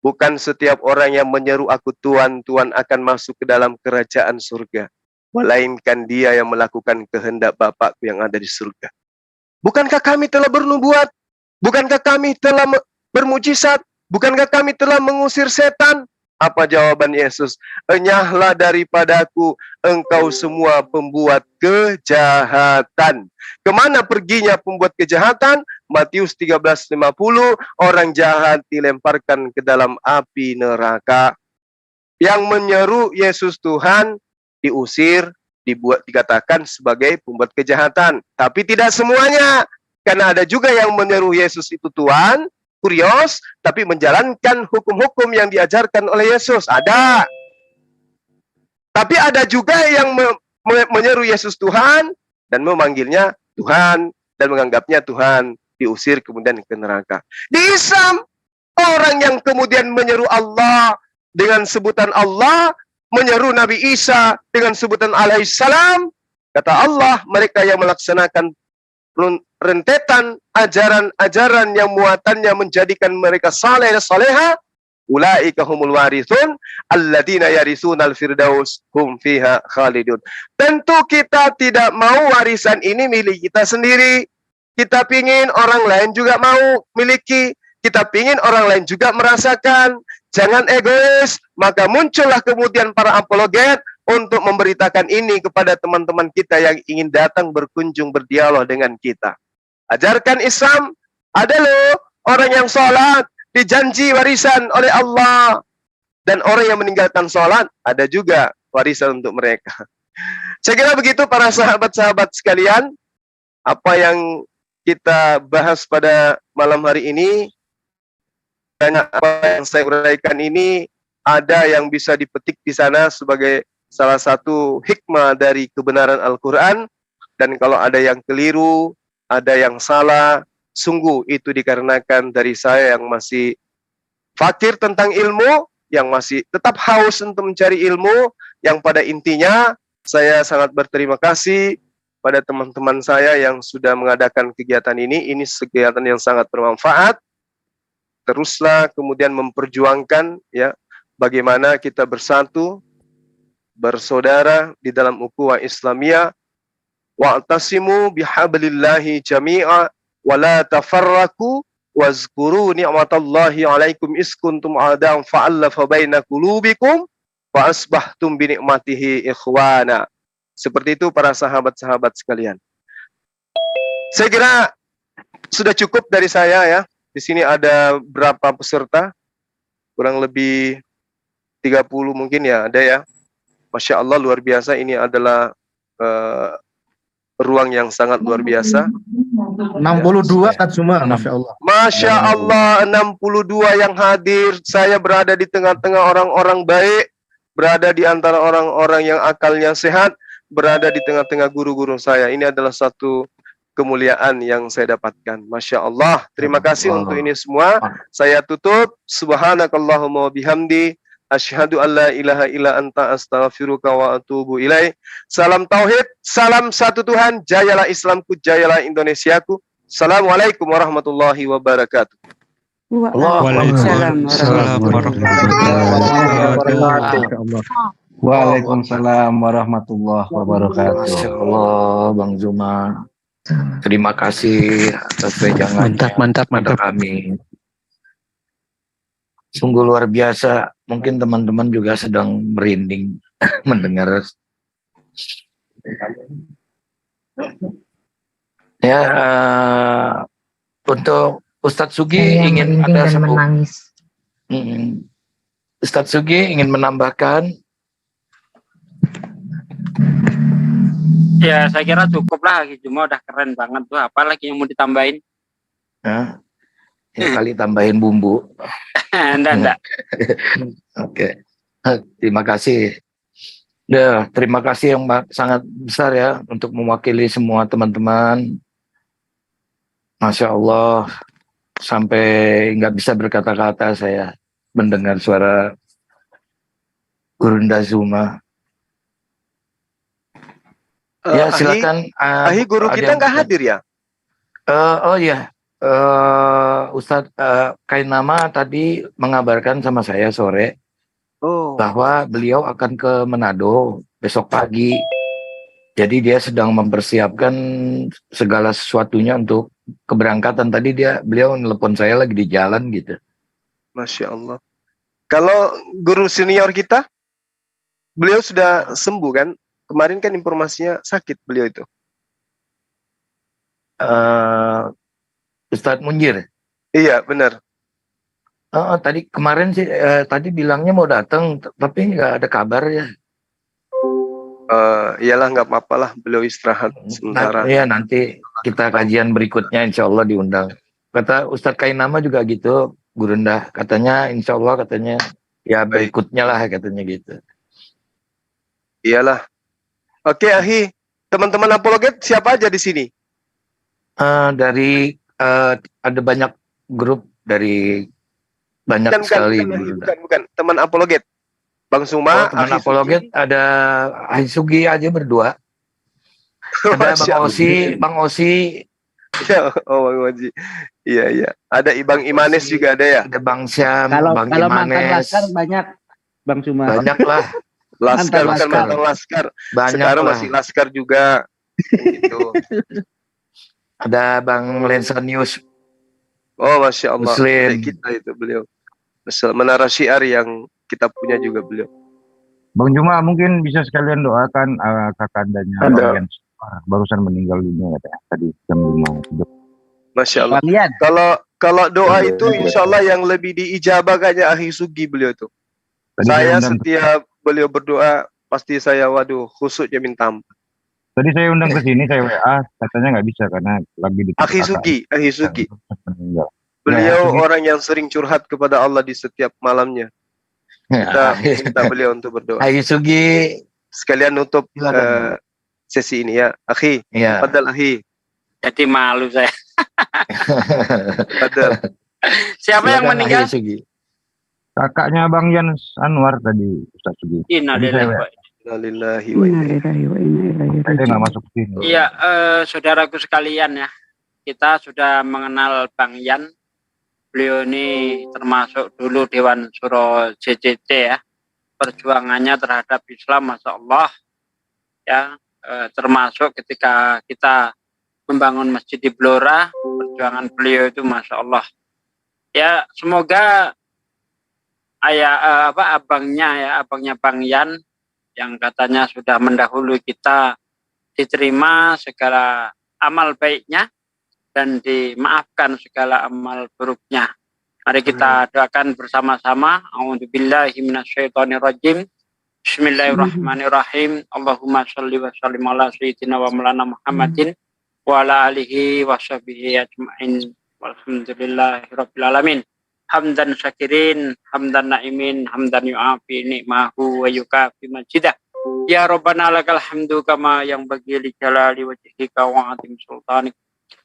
Bukan setiap orang yang menyeru aku Tuhan, Tuhan akan masuk ke dalam kerajaan surga. Melainkan dia yang melakukan kehendak Bapakku yang ada di surga. Bukankah kami telah bernubuat? Bukankah kami telah bermujizat? Bukankah kami telah mengusir setan? Apa jawaban Yesus? Enyahlah daripadaku engkau semua pembuat kejahatan. Kemana perginya pembuat kejahatan? Matius 13:50, orang jahat dilemparkan ke dalam api neraka. Yang menyeru Yesus Tuhan diusir, dikatakan sebagai pembuat kejahatan. Tapi tidak semuanya. Karena ada juga yang menyeru Yesus itu Tuhan, kurios, tapi menjalankan hukum-hukum yang diajarkan oleh Yesus. Ada. Tapi ada juga yang menyeru Yesus Tuhan dan memanggilnya Tuhan dan menganggapnya Tuhan, diusir kemudian ke neraka. Di Islam, orang yang kemudian menyeru Allah dengan sebutan Allah menyeru Nabi Isa dengan sebutan alaihissalam, kata Allah, mereka yang melaksanakan rentetan ajaran-ajaran yang muatannya menjadikan mereka saleh dan saleha, ulaika humul warithun alladzina yaritsunal firdaus hum fiha khalidun. Tentu kita tidak mau warisan ini milik kita sendiri. Kita pingin orang lain juga mau miliki. Kita pingin orang lain juga merasakan. Jangan egois. Maka muncullah kemudian para apologet untuk memberitakan ini kepada teman-teman kita yang ingin datang berkunjung berdialog dengan kita. Ajarkan Islam. Ada loh orang yang sholat dijanji warisan oleh Allah, dan orang yang meninggalkan sholat ada juga warisan untuk mereka. Saya kira begitu para sahabat-sahabat sekalian, apa yang kita bahas pada malam hari ini, banyak apa yang saya uraikan ini ada yang bisa dipetik di sana sebagai salah satu hikmah dari kebenaran Al-Quran. Dan kalau ada yang keliru, ada yang salah, sungguh itu dikarenakan dari saya yang masih fakir tentang ilmu, yang masih tetap haus untuk mencari ilmu, yang pada intinya saya sangat berterima kasih pada teman-teman saya yang sudah mengadakan kegiatan ini. Ini kegiatan yang sangat bermanfaat. Teruslah kemudian memperjuangkan ya bagaimana kita bersatu, bersaudara di dalam ukhuwah Islamiyah. Wa'tasimu bihablillahi jami'a wa la tafarraqu wazkuru ni'matallahi 'alaikum is kuntum a'da'an fa'alafa baina qulubikum fa asbahtum bi ni'matihi ikhwana. Seperti itu para sahabat-sahabat sekalian. Saya kira sudah cukup dari saya ya. Di sini ada berapa peserta? Kurang lebih 30 mungkin ya, ada ya. Masya Allah luar biasa, ini adalah ruang yang sangat luar biasa. 62 kan semua, Masya Allah. Masya Allah, 62 yang hadir. Saya berada di tengah-tengah orang-orang baik, berada di antara orang-orang yang akalnya sehat, berada di tengah-tengah guru-guru saya. Ini adalah satu kemuliaan yang saya dapatkan. Masya Allah. Terima kasih untuk ini semua. Saya tutup. Subhanakallahumma wa bihamdi. Asyhadu an la ilaha illa anta astaghfiruka wa atubu ilaih. Salam tauhid, salam satu Tuhan. Jayalah Islamku, jayalah Indonesiaku. Assalamualaikum warahmatullahi wabarakatuh. Waalaikumsalam warahmatullahi wabarakatuh. Waalaikumsalam warahmatullahi wabarakatuh. Masya Allah, Bang Zuma. Terima kasih atas wejangannya Mantap. kepada kami. Sungguh luar biasa. Mungkin teman-teman juga sedang merinding mendengar. Ya, untuk Ustadz Sugi ingin ada satu. Ustadz Sugi ingin menambahkan. Ya, saya kira cukup lah. Cuma udah keren banget tuh. Apalagi yang mau ditambahin? Nah, ini kali tambahin bumbu. Enggak. Oke. Terima kasih. Ya, terima kasih yang sangat besar ya untuk mewakili semua teman-teman. Masya Allah, sampai nggak bisa berkata-kata saya mendengar suara Gurunda Zuma. Ya silakan. Ahi guru kita nggak hadir ya? Oh ya, Ustadz Kainama tadi mengabarkan sama saya sore bahwa beliau akan ke Manado besok pagi. Jadi dia sedang mempersiapkan segala sesuatunya untuk keberangkatan. Tadi beliau nelpon saya lagi di jalan gitu. Masya Allah. Kalau guru senior kita, beliau sudah sembuh kan? Kemarin kan informasinya sakit beliau itu. Ustadz Munjir. Iya benar. Tadi kemarin sih tadi bilangnya mau datang, tapi nggak ada kabar ya. Iyalah nggak apa-apa lah, beliau istirahat sementara. Iya nanti kita kajian berikutnya insya Allah diundang. Kata Ustadz Kainama juga gitu, Gurunda katanya insya Allah katanya ya berikutnya lah katanya gitu. Iyalah. Oke Ahi, teman-teman apologet siapa aja di sini? Dari ada banyak grup dari banyak sekali. Bukan teman apologet. Bang Suma, teman Akhi apologet Sugi. ada Ahli Sugi aja berdua. Ada Masya Bang Allah. Osi, Bang Osi, Ya, oh Bang Oji. Iya, iya. Ada Ibang Imanes Osi, juga ada ya. ada Bang Syam, Bang Kalau mantan Imanes. laskar banyak, Bang Suma. Banyak lah, Laskar bukan Laskar. mantan Laskar. banyak Sekarang lah. masih Laskar juga. Gitu. Ada Bang Lensa News, Oh, Masya Allah. Muslim. Kayak kita itu beliau. Masya Allah. Menara Syiar yang kita punya juga beliau. Bang Juma mungkin bisa sekalian doakan kakandanya Ada. yang barusan meninggal dunia katanya tadi jam 5. Masya Allah. Kalian. Kalau doa itu insya Allah yang lebih diijabah kayaknya Akhi Sugi beliau tuh. Tadi Saya undang- setiap beliau berdoa pasti saya waduh khusyuknya minta ampun. Tadi saya undang ke sini, saya WA, katanya nggak bisa karena lagi di Akhi Sugi, Akhi Sugi. meninggal. Beliau Sugi. orang yang sering curhat kepada Allah di setiap malamnya. Kita minta beliau untuk berdoa. Ahli Sugi, Sekalian nutup silakan. sesi ini ya. Akhi, Ya. padahal Akhi, Jadi malu saya. padahal. Siapa yang Silakan, meninggal? Ahli Sugi. Kakaknya Bang Yan Anwar tadi, Ustaz Sugi. Innalillahi wa Innalillahi wa inna ilaihi. Innalillahi wa inna ilaihi Saya nggak raji'un. masuk ke sini. Iya, saudaraku sekalian ya, kita sudah mengenal Bang Yan. Beliau ini termasuk dulu Dewan Suro JCC ya, perjuangannya terhadap Islam, Masya Allah. Ya, termasuk ketika kita membangun Masjid di Blora, perjuangan beliau itu Masya Allah. Ya, semoga abangnya Bang Yan yang katanya sudah mendahului kita diterima segala amal baiknya dan dimaafkan segala amal buruknya. Mari kita doakan bersama-sama. A'udzubillahi minasyaitonirrajim. Bismillahirrahmanirrahim. Allahumma sholli wa sallim ala sayyidina wa maulana Muhammadin wa ala alihi wa sahbihi ajma'in. Walhamdulillahirabbil alamin. Hamdan syakirin, hamdan na'imin, hamdan yu'afi ni'mahu wa yukafi majidah. Ya Rabbana lakal hamdu kama yang bagi li jalali wajhika wa atim sultanik.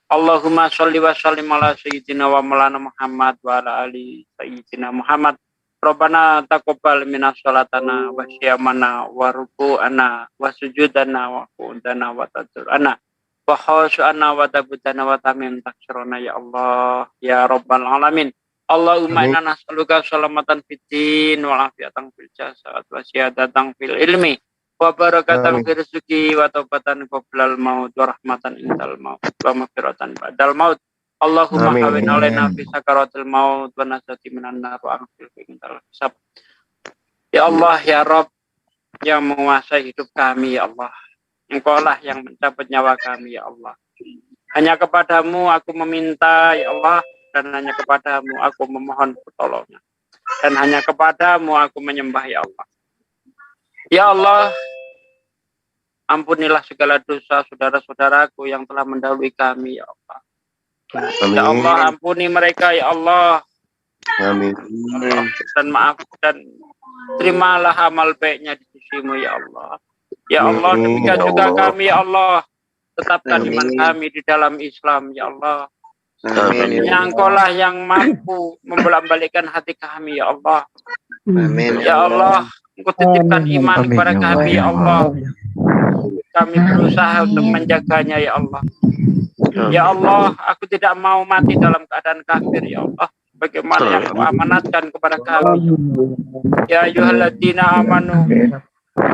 Allahumma sholli wa sallim ala sayyidina wa maulana Muhammad wa ala ali sayyidina Muhammad. Rabbana taqabbal minas salatana wa syiyamana wa ruku'ana wa sujudana wa qudana wa tadurana wa khusyu'ana wa tabudana wa tamim taksirana ya Allah ya Rabbal alamin. Allahumma inna nas'aluka salamatan fid din wa afiatan fil jasad wa siyadatan fil ilmi wa barakatan fil rizqi wa taubatan qoblal maut wa rahmatan indal maut wa maghfiratan ba'dal maut. Allahumma hawin alaina fi sakaratil maut wa nasati minan nar wa anfil fi indal hisab. Ya Allah ya Rabb yang menguasai hidup kami ya Allah. Engkau lah yang mencabut nyawa kami ya Allah. Hanya kepadamu aku meminta ya Allah, dan hanya kepadamu aku memohon pertolongan, dan hanya kepadamu aku menyembah ya Allah. Ya Allah, ampunilah segala dosa saudara-saudaraku yang telah mendahului kami ya Allah. Ya Allah, ampuni mereka ya Allah. Amin. Allah, dan maaf dan terimalah amal baiknya di sisimu ya Allah. Ya Allah, demikian juga kami ya Allah, tetapkan iman kami di dalam Islam ya Allah. Amin. Ya Engkaulah yang mampu membolak-balikkan hati kami ya Allah. Amin. Ya Allah, Engkau titipkan iman Amin, kepada ya Allah. kami ya Allah. Kami berusaha untuk menjaganya ya Allah. Ya Allah, aku tidak mau mati dalam keadaan kafir ya Allah. Bagaimana yang Engkau amanatkan kepada kami. Ya ayyuhalladzina amanu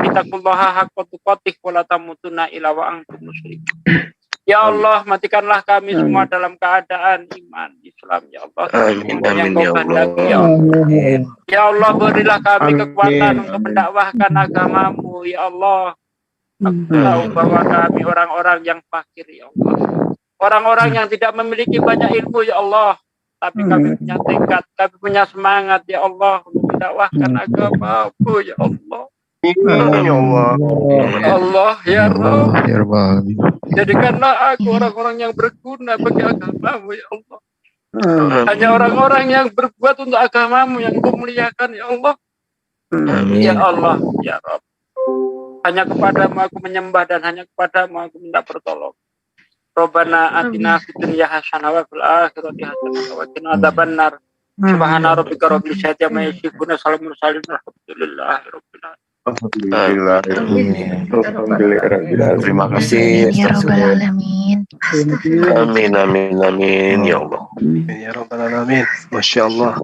ittaqullaha haqqa tuqatih wa la tamutunna illa wa antum muslimun. Ya Allah, matikanlah kami semua dalam keadaan iman Islam ya Allah. Amin, Yang amin, Kau ya kehendaki, Allah. ya Allah. Ya Allah, berilah kami kekuatan untuk mendakwahkan agamamu ya Allah. Aku tahu bahwa kami orang-orang yang fakir ya Allah. Orang-orang yang tidak memiliki banyak ilmu ya Allah. Tapi kami punya tekad, kami punya semangat ya Allah untuk mendakwahkan agamamu ya Allah. Ya Allah. Ya Allah ya Rabb, Ya Rabbal Alamin. jadikanlah aku orang-orang yang berguna bagi agamamu ya Allah. Hanya orang-orang yang berbuat untuk agamamu yang Kau muliakan ya Allah. Ya Allah ya Rabb, hanya kepadamu aku menyembah dan hanya kepadamu aku minta pertolongan. Rabbana atina fid dunya hasanah wa fil akhirati hasanah wa qina adzabannar. Subhana rabbika rabbil izzati amma yasifun, salamun alal mursalin, alhamdulillah. Alhamdulillah. Terima kasih. Ya Rabbal Alamin. Amin, amin, amin, ya Allah. Ya Rabbal Alamin. Masya Allah.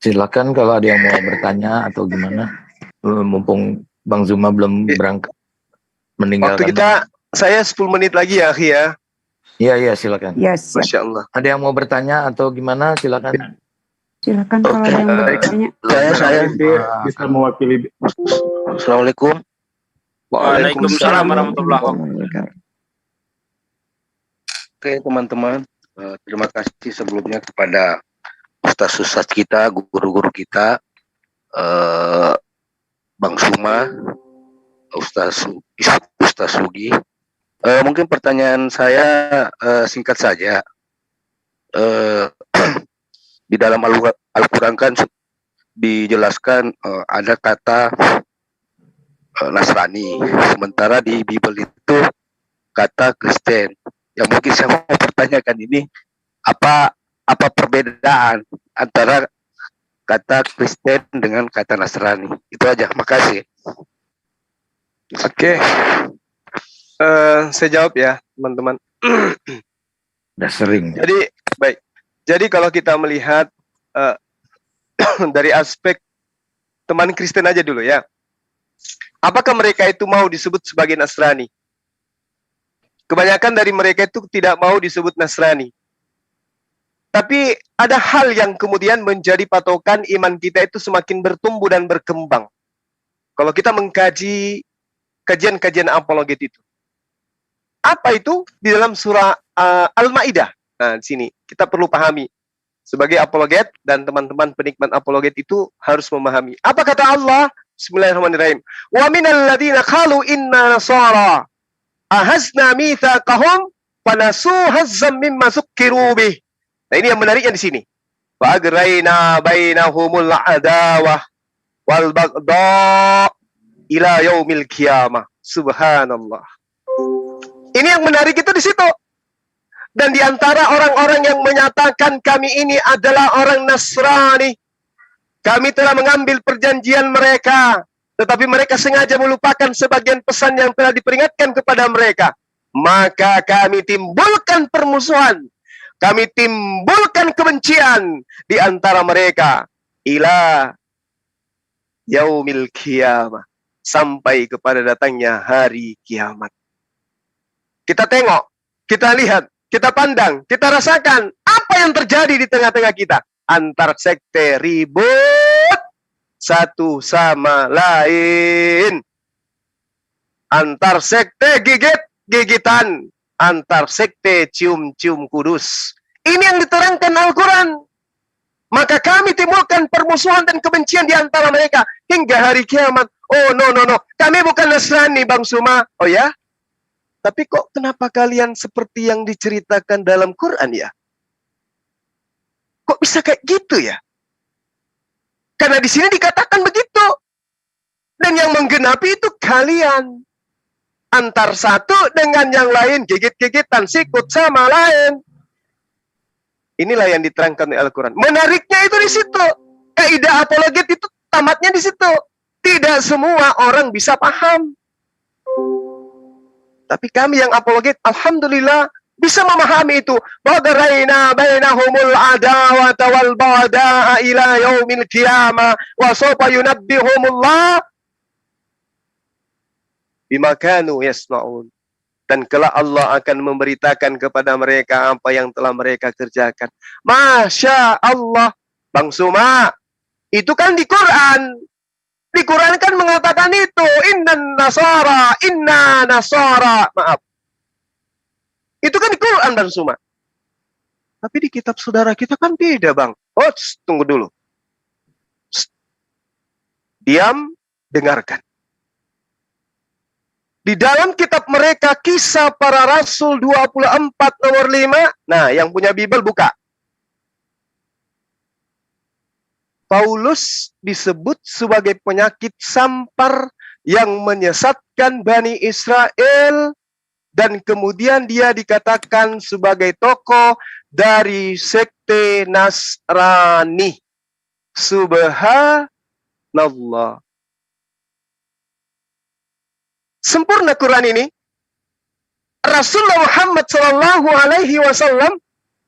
Silakan kalau ada yang mau bertanya atau gimana. Mumpung Bang Zuma belum berangkat meninggalkan. Waktu kita, saya 10 menit lagi ya, Akhi ya. Iya, silakan. Yes. Masya Allah. Ada yang mau bertanya atau gimana? Silakan. Silakan kalau ada yang mau bertanya. Saya bisa mewakili. Assalamualaikum. Waalaikumsalam warahmatullahi wabarakatuh. Oke teman-teman, terima kasih sebelumnya kepada ustaz-ustaz kita, guru-guru kita, Bang Suma, Ustaz Sudi. Mungkin pertanyaan saya singkat saja. Di dalam Al-Quran kan dijelaskan ada kata Nasrani, sementara di Bible itu kata Kristen. Yang mungkin saya mau pertanyakan ini, apa perbedaan antara kata Kristen dengan kata Nasrani? Itu aja, makasih. Oke. Saya jawab ya, teman-teman. Udah sering. Jadi, baik. Jadi kalau kita melihat dari aspek teman Kristen aja dulu ya. Apakah mereka itu mau disebut sebagai Nasrani? Kebanyakan dari mereka itu tidak mau disebut Nasrani. Tapi ada hal yang kemudian menjadi patokan iman kita itu semakin bertumbuh dan berkembang. Kalau kita mengkaji kajian-kajian apologet itu. Apa itu? Di dalam surah Al-Maidah. Nah, di sini kita perlu pahami. Sebagai apologet dan teman-teman penikmat apologet itu harus memahami. Apa kata Allah? Bismillahirrahmanirrahim. Wa minal ladzina qalu inna nasara ahazna mitsaqahum fanasu hazzam mimma zukkiru bih. Nah, ini yang menariknya di sini. Wa agrayna bainahumul adawah wal baghdha ila yaumil qiyamah. Subhanallah. Ini yang menarik itu di situ. Dan di antara orang-orang yang menyatakan kami ini adalah orang Nasrani, kami telah mengambil perjanjian mereka, tetapi mereka sengaja melupakan sebagian pesan yang telah diperingatkan kepada mereka. Maka kami timbulkan permusuhan, kami timbulkan kebencian di antara mereka ila yaumil qiyamah, sampai kepada datangnya hari kiamat. Kita tengok, kita lihat, kita pandang, kita rasakan apa yang terjadi di tengah-tengah kita. Antar sekte ribut satu sama lain. Antar sekte gigit-gigitan. Antar sekte cium-cium kudus. Ini yang diterangkan Al-Quran. Maka kami timbulkan permusuhan dan kebencian di antara mereka hingga hari kiamat. Oh no. Kami bukan Nasrani, Bang Suma. Oh ya? Tapi kok kenapa kalian seperti yang diceritakan dalam Quran ya? Kok bisa kayak gitu ya? Karena di sini dikatakan begitu. Dan yang menggenapi itu kalian. Antar satu dengan yang lain, gigit-gigitan, sikut sama lain. Inilah yang diterangkan oleh Al-Quran. Menariknya itu di situ. Kaidah apologet itu tamatnya di situ. Tidak semua orang bisa paham. Tapi kami yang apologet, alhamdulillah, bisa memahami itu. Wadarayna bainahumul adawata wal ba'da'a ila yaumil qiyamah wa sawfa yunabbihumullah bima kanu yasna'un. Dan kelak Allah akan memberitakan kepada mereka apa yang telah mereka kerjakan. Masya Allah. Bang Suma, itu kan di Quran. Di Quran kan mengatakan itu. Inna nasara. Maaf. Itu kan di Quran, Bang Suma. Tapi di kitab saudara kita kan beda, Bang. Oh, tunggu dulu. Diam, dengarkan. Di dalam kitab mereka Kisah Para Rasul 24 nomor 5. Nah, yang punya Bible buka. Paulus disebut sebagai penyakit sampar yang menyesatkan Bani Israel. Dan kemudian dia dikatakan sebagai tokoh dari sekte sekte Nasrani. Subhanallah. Sempurna Quran ini. Rasulullah Muhammad Sallallahu Alaihi Wasallam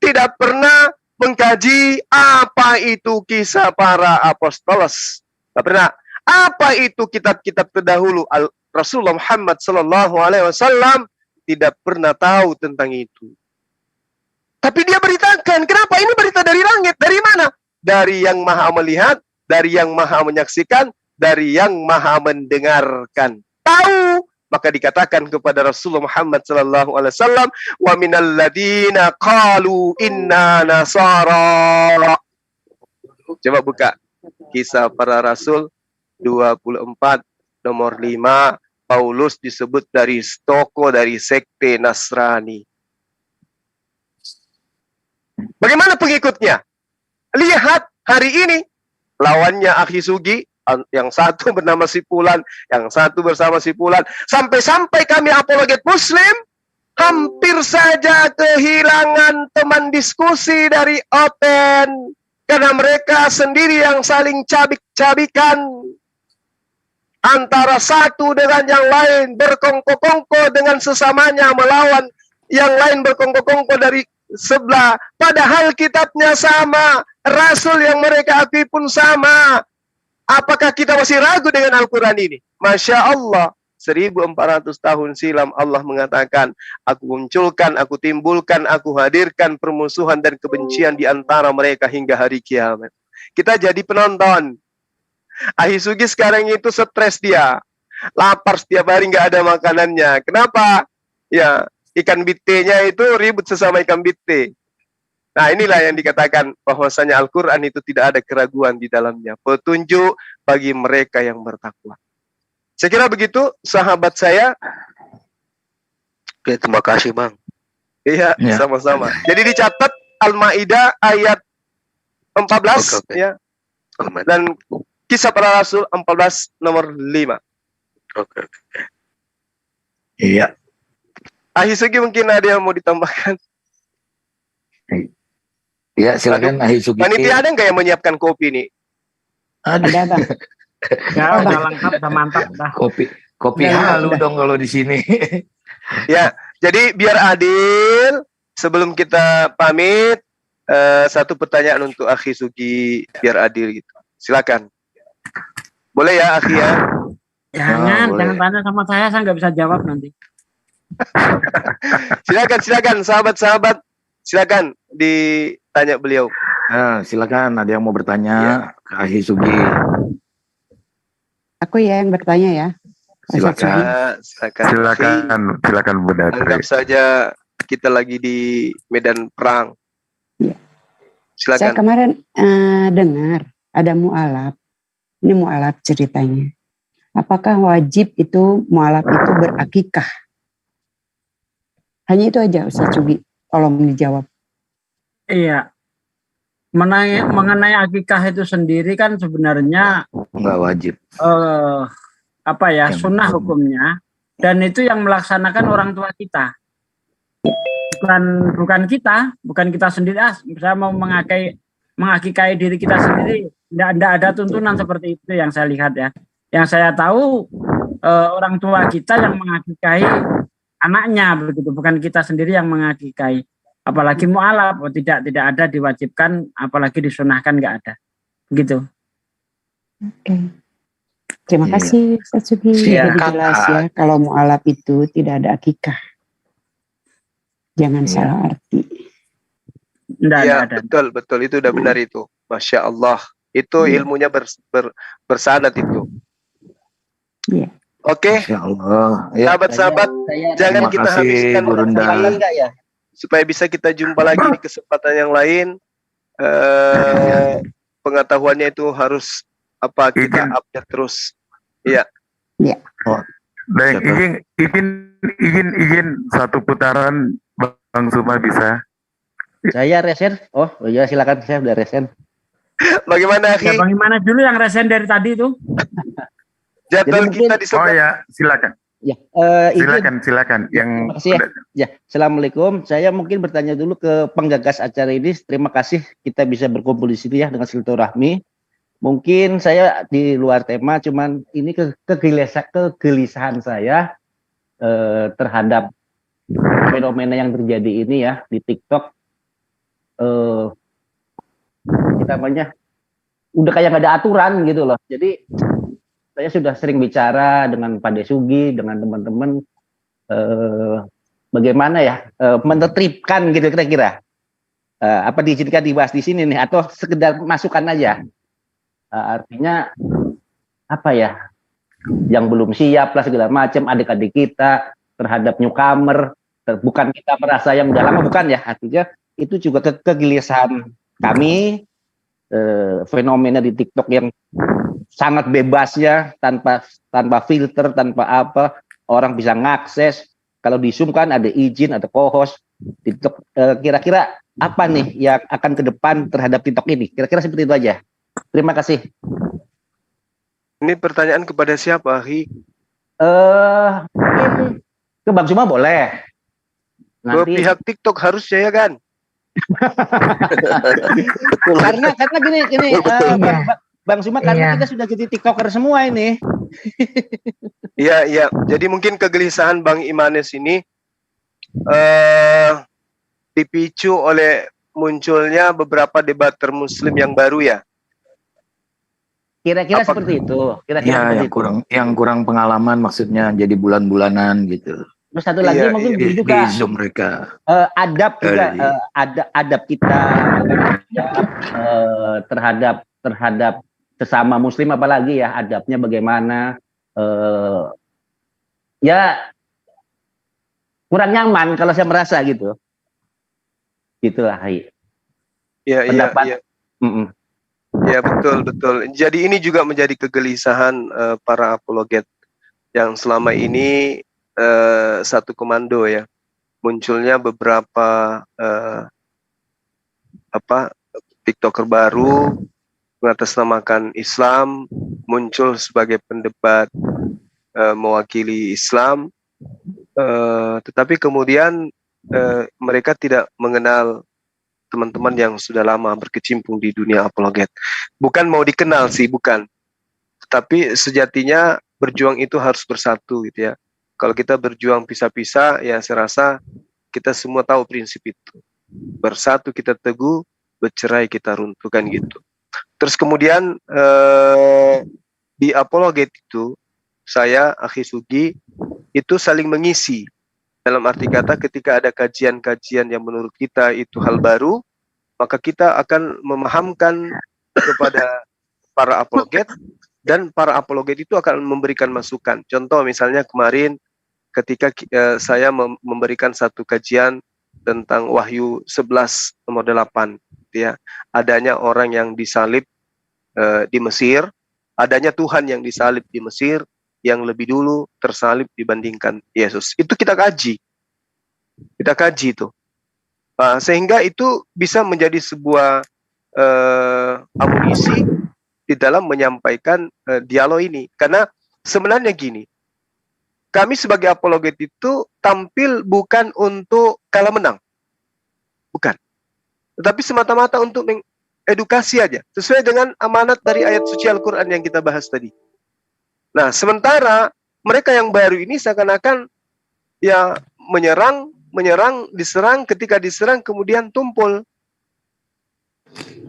tidak pernah mengkaji apa itu kisah para apostolos. Tidak pernah. Apa itu kitab-kitab terdahulu? Rasulullah Muhammad Sallallahu Alaihi Wasallam tidak pernah tahu tentang itu. Tapi dia beritakan. Kenapa? Ini berita dari langit. Dari mana? Dari yang maha melihat, dari yang maha menyaksikan, dari yang maha mendengarkan. Tahu. Maka dikatakan kepada Rasulullah Muhammad sallallahu alaihi wasallam, wa minal ladina qalu inna nasara. Coba buka Kisah Para Rasul 24 nomor 5. Paulus disebut dari tokoh dari sekte Nasrani. Bagaimana pengikutnya? Lihat hari ini lawannya Akhi Sugi, yang satu bernama si Fulan, yang satu bersama si Fulan. Sampai-sampai kami apologet Muslim hampir saja kehilangan teman diskusi dari Open karena mereka sendiri yang saling cabik-cabikan antara satu dengan yang lain, berkongko-kongko dengan sesamanya melawan yang lain berkongko-kongko dari sebelah. Padahal kitabnya sama, Rasul yang mereka akui pun sama. Apakah kita masih ragu dengan Al-Quran ini? Masya Allah, 1400 tahun silam Allah mengatakan, aku munculkan, aku timbulkan, aku hadirkan permusuhan dan kebencian di antara mereka hingga hari kiamat. Kita jadi penonton. Akhi Sugi sekarang itu stres dia. Lapar setiap hari, nggak ada makanannya. Kenapa? Ya, ikan bitenya itu ribut sesama ikan bite. Nah, inilah yang dikatakan bahwasanya Al-Quran itu tidak ada keraguan di dalamnya. Petunjuk bagi mereka yang bertakwa. Saya kira begitu, sahabat saya. Oke, terima kasih, Bang. Iya, sama-sama. Jadi dicatat Al-Maidah ayat 14 ya. Dan Kisah Para Rasul 14 nomor 5. Oke. Iya. Akhi Sugi mungkin ada yang mau ditambahkan? Iya, silakan Akhi Sugi. Panitia ada nggak yang menyiapkan kopi nih? Ada, Bang. Ya, udah lengkap, udah mantap, dah. Kopi halu dong kalau di sini. Ya, jadi biar adil, sebelum kita pamit, satu pertanyaan untuk Akhi Sugi biar adil gitu. Silakan. Boleh ya, Akhi ya? Jangan tanya sama saya nggak bisa jawab nanti. Silakan, sahabat-sahabat, silakan ditanya beliau. Nah, silakan, ada yang mau bertanya ke Akhi Sugi. Aku ya yang bertanya ya. Silakan Bu Datri. Anggap saja kita lagi di medan perang. Ya. Silakan. Saya kemarin dengar ada mu'alaf. Ini mu'alaf ceritanya. Apakah wajib itu mu'alaf itu berakikah? Hanya itu aja Ustaz Sugi. Tolong dijawab. Iya. Mengenai akikah itu sendiri kan sebenarnya nggak wajib. Sunnah hukumnya, dan itu yang melaksanakan orang tua kita. Bukan kita sendiri. Saya mau mengakikai diri kita sendiri. Tidak ada tuntunan seperti itu yang saya lihat ya. Yang saya tahu orang tua kita yang mengakikai anaknya begitu, bukan kita sendiri yang mengakikai. Apalagi mu'alaf, tidak ada diwajibkan, apalagi disunahkan nggak ada. Begitu. Oke. Terima kasih Ustaz Sugi. Jadi jelas ya, kalau mu'alaf itu tidak ada akikah. Jangan salah arti. Iya, betul. Itu udah benar itu. Masya Allah. Itu ilmunya bersanad itu. Iya. Oke. Masya Allah. Sahabat-sahabat, jangan kita habiskan supaya bisa kita jumpa lagi di kesempatan yang lain. Pengetahuannya itu harus kita update terus. Iya. Iya. Baik, izin satu putaran Bang Suma bisa. Saya resen. Oh iya, silakan, saya udah resen. Bagaimana Akhi? Bagaimana dulu yang resen dari tadi itu? Jadwal kita di Oh ya, silakan. Ya, silakan. Yang terima kasih ya. Ya, assalamualaikum. Saya mungkin bertanya dulu ke penggagas acara ini. Terima kasih kita bisa berkumpul di sini ya dengan silaturahmi. Mungkin saya di luar tema, cuman ini kegelisahan saya terhadap fenomena yang terjadi ini ya di TikTok. Kita namanya udah kayak nggak ada aturan gitu loh. Jadi saya sudah sering bicara dengan Pak Desugi, dengan teman-teman, bagaimana ya menertibkan gitu kira-kira. Apa diizinkan dibahas di sini nih, atau sekedar masukan aja. Artinya apa ya, yang belum siap lah segala macam, adik-adik kita terhadap newcomer, bukan kita merasa yang udah lama, bukan ya. Artinya itu juga kegelisahan kami, fenomena di TikTok yang sangat bebasnya, tanpa filter, tanpa apa, orang bisa ngakses. Kalau di Zoom kan ada izin, ada co-host. TikTok kira-kira apa nih yang akan ke depan terhadap TikTok ini? Kira-kira seperti itu aja. Terima kasih. Ini pertanyaan kepada siapa, Hi? Mungkin ke Bang Suma boleh. Nanti... Ke pihak TikTok harusnya ya kan? karena gini Bang Suma, karena kita sudah jadi TikToker semua ini. Iya. Jadi mungkin kegelisahan Bang Imanes ini dipicu oleh munculnya beberapa debater Muslim yang baru ya. Kira-kira seperti itu. Kira-kira yang kurang pengalaman, maksudnya jadi bulan-bulanan gitu. Terus satu lagi mungkin juga di Zoom mereka. Adab juga, adab kita terhadap sesama Muslim, apalagi ya adabnya bagaimana. Ya kurang nyaman kalau saya merasa gitu. Gitulah. Iya. Ya betul. Jadi ini juga menjadi kegelisahan para apologet yang selama ini satu komando ya. Munculnya beberapa TikToker baru mengatasnamakan Islam, muncul sebagai pendebat mewakili Islam, tetapi kemudian mereka tidak mengenal teman-teman yang sudah lama berkecimpung di dunia apologet. Bukan mau dikenal sih, bukan. Tetapi sejatinya berjuang itu harus bersatu gitu ya. Kalau kita berjuang pisah-pisah, ya saya rasa kita semua tahu prinsip itu. Bersatu kita teguh, bercerai kita runtuhkan gitu. Terus kemudian di apologet itu, saya, Akhi Sugi, itu saling mengisi. Dalam arti kata ketika ada kajian-kajian yang menurut kita itu hal baru, maka kita akan memahamkan kepada para apologet, dan para apologet itu akan memberikan masukan. Contoh misalnya kemarin ketika saya memberikan satu kajian tentang Wahyu 11 nomor 8, ya, adanya orang yang disalib di Mesir, adanya Tuhan yang disalib di Mesir, yang lebih dulu tersalib dibandingkan Yesus. Itu kita kaji itu. Sehingga itu bisa menjadi sebuah amunisi di dalam menyampaikan dialog ini. Karena sebenarnya gini, kami sebagai apologet itu tampil bukan untuk kalah menang, bukan, tetapi semata-mata untuk mengedukasi aja, sesuai dengan amanat dari ayat suci Al-Quran yang kita bahas tadi. Nah, sementara mereka yang baru ini seakan-akan ya menyerang, diserang, ketika diserang kemudian tumpul.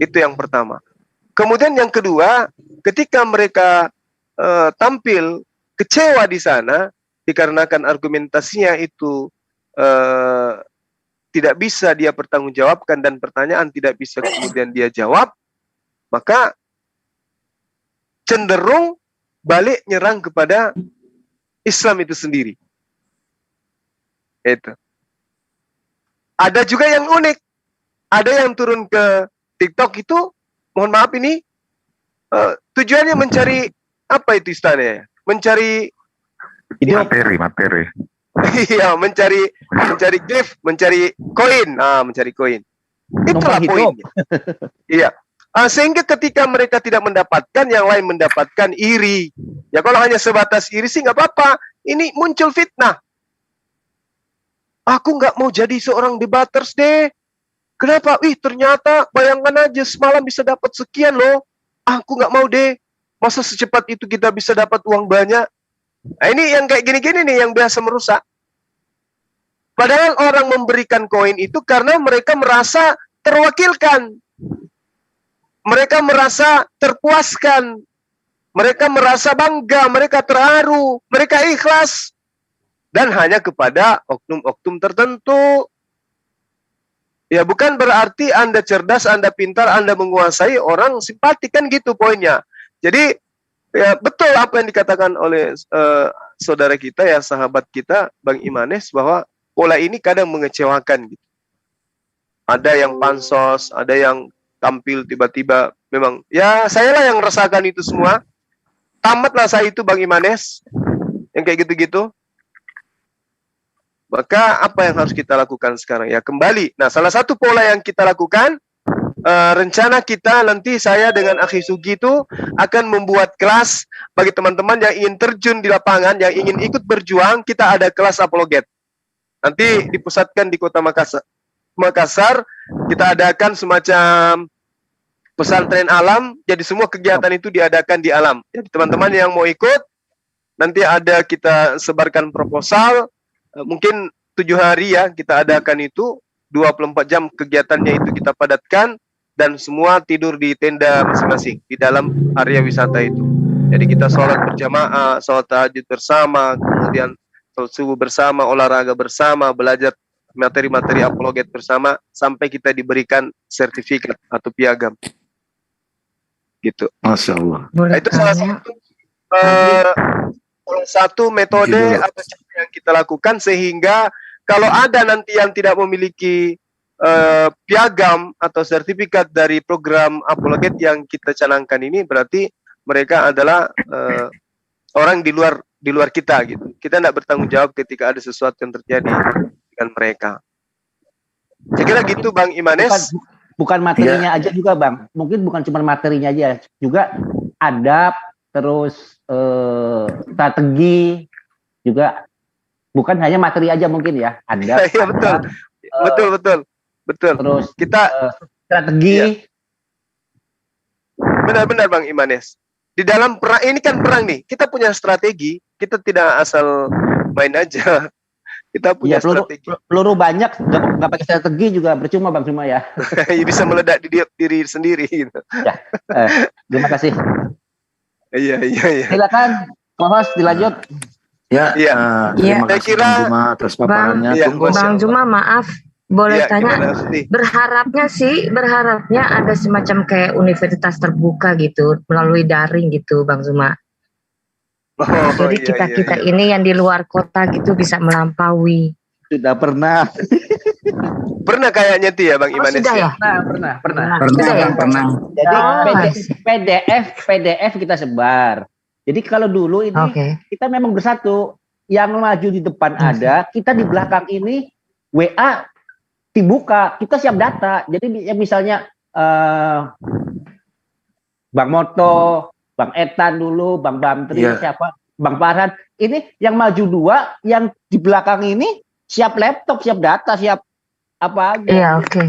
Itu yang pertama. Kemudian yang kedua, ketika mereka tampil kecewa di sana, dikarenakan argumentasinya itu tidak bisa dia pertanggungjawabkan dan pertanyaan tidak bisa kemudian dia jawab, maka cenderung balik nyerang kepada Islam itu sendiri. Itu. Ada juga yang unik. Ada yang turun ke TikTok itu, mohon maaf ini, tujuannya mencari, apa itu istilahnya? Mencari materi. Iya, mencari gift, mencari koin. Mencari koin. Itulah poinnya. Iya. Sehingga ketika mereka tidak mendapatkan, yang lain mendapatkan, iri. Ya kalau hanya sebatas iri sih nggak apa-apa. ini muncul fitnah. Aku nggak mau jadi seorang debaters deh. Kenapa? Ternyata bayangkan aja semalam bisa dapat sekian loh. Aku nggak mau deh. Masa secepat itu kita bisa dapat uang banyak? Nah, ini yang kayak gini-gini nih yang biasa merusak. Padahal orang memberikan koin itu karena mereka merasa terwakilkan. Mereka merasa terpuaskan. Mereka merasa bangga, mereka terharu, mereka ikhlas. Dan hanya kepada oknum-oknum tertentu. Ya bukan berarti Anda cerdas, Anda pintar, Anda menguasai, orang simpati, kan gitu poinnya. Jadi ya betul apa yang dikatakan oleh saudara kita ya, sahabat kita Bang Imanes, bahwa pola ini kadang mengecewakan gitu. Ada yang pansos, ada yang tampil tiba-tiba memang ya saya lah yang merasakan itu semua. Tamatlah saya itu Bang Imanes yang kayak gitu-gitu. Maka apa yang harus kita lakukan sekarang? Ya kembali. Nah, salah satu pola yang kita lakukan, rencana kita nanti saya dengan Akhi Sugi itu akan membuat kelas bagi teman-teman yang ingin terjun di lapangan, yang ingin ikut berjuang. Kita ada kelas apologet. Nanti dipusatkan di Kota Makassar, kita adakan semacam pesantren alam. Jadi semua kegiatan itu diadakan di alam. Jadi teman-teman yang mau ikut, nanti ada kita sebarkan proposal. Mungkin 7 hari ya kita adakan itu, 24 jam kegiatannya itu kita padatkan, dan semua tidur di tenda masing-masing di dalam area wisata itu. Jadi kita sholat berjamaah, sholat tahajud bersama, kemudian sholat subuh bersama, olahraga bersama, belajar materi-materi apologet bersama, sampai kita diberikan sertifikat atau piagam. Gitu. Masya Allah. Nah, itu salah satu metode atau cara yang kita lakukan, sehingga kalau ada nanti yang tidak memiliki piagam atau sertifikat dari program apologet yang kita canangkan ini, berarti mereka adalah orang di luar kita gitu. Kita tidak bertanggung jawab ketika ada sesuatu yang terjadi dengan mereka. Saya kira gitu Bang Imanes. Bukan materinya aja juga Bang, mungkin bukan cuma materinya aja, juga adab, terus strategi, juga bukan hanya materi aja mungkin ya, adab. Iya betul. Terus kita strategi. Iya. Benar-benar Bang Imanes. Di dalam perang ini kan perang nih, kita punya strategi, kita tidak asal main aja. Kita punya strategi. Peluru banyak, nggak pakai strategi juga percuma Bang, cuma ya. Bisa meledak di diri sendiri gitu. Ya, terima kasih. Iya. Silakan, co-host dilanjut. Terima kasih Bang Juma atas paparannya. Bang Juma, maaf, boleh tanya? Berharapnya ada semacam kayak universitas terbuka gitu, melalui daring gitu Bang Juma. Jadi kita ini yang di luar kota gitu bisa melampaui. Sudah pernah. Pernah kayaknya tuh ya Bang Imanes. Sudah ya? Pernah. Jadi PDF kita sebar. Jadi kalau dulu ini kita memang bersatu, yang maju di depan ada, kita di belakang ini WA dibuka, kita siap data. Jadi misalnya Bang Moto, Bang Etan dulu, Bang Bamtri, siapa, Bang Farhan. Ini yang maju 2, yang di belakang ini siap laptop, siap data, siap apa aja. Iya, oke.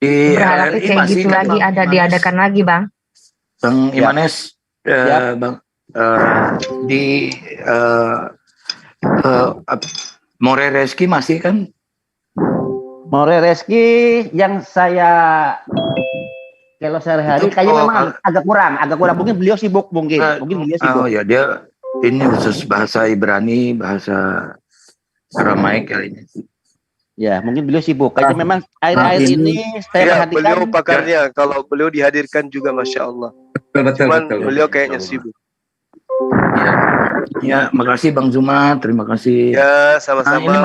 Berharap kayak gitu lagi diadakan lagi, Bang. Bang Imanes, Bang, di More Reski masih kan? More Reski yang saya kalau sehari-hari kayaknya memang agak kurang. Mungkin beliau sibuk mungkin beliau sibuk. Oh ya, dia ini khusus bahasa Ibrani, bahasa Aramaik kali ini. Ya, mungkin beliau sibuk. Kayaknya memang akhir-akhir ini saya perhatikan. Beliau pakarnya, kalau beliau dihadirkan juga Masya Allah. Cuman beliau kayaknya sibuk. Ya, makasih Bang Zuma, terima kasih. Ya, sama-sama. Ini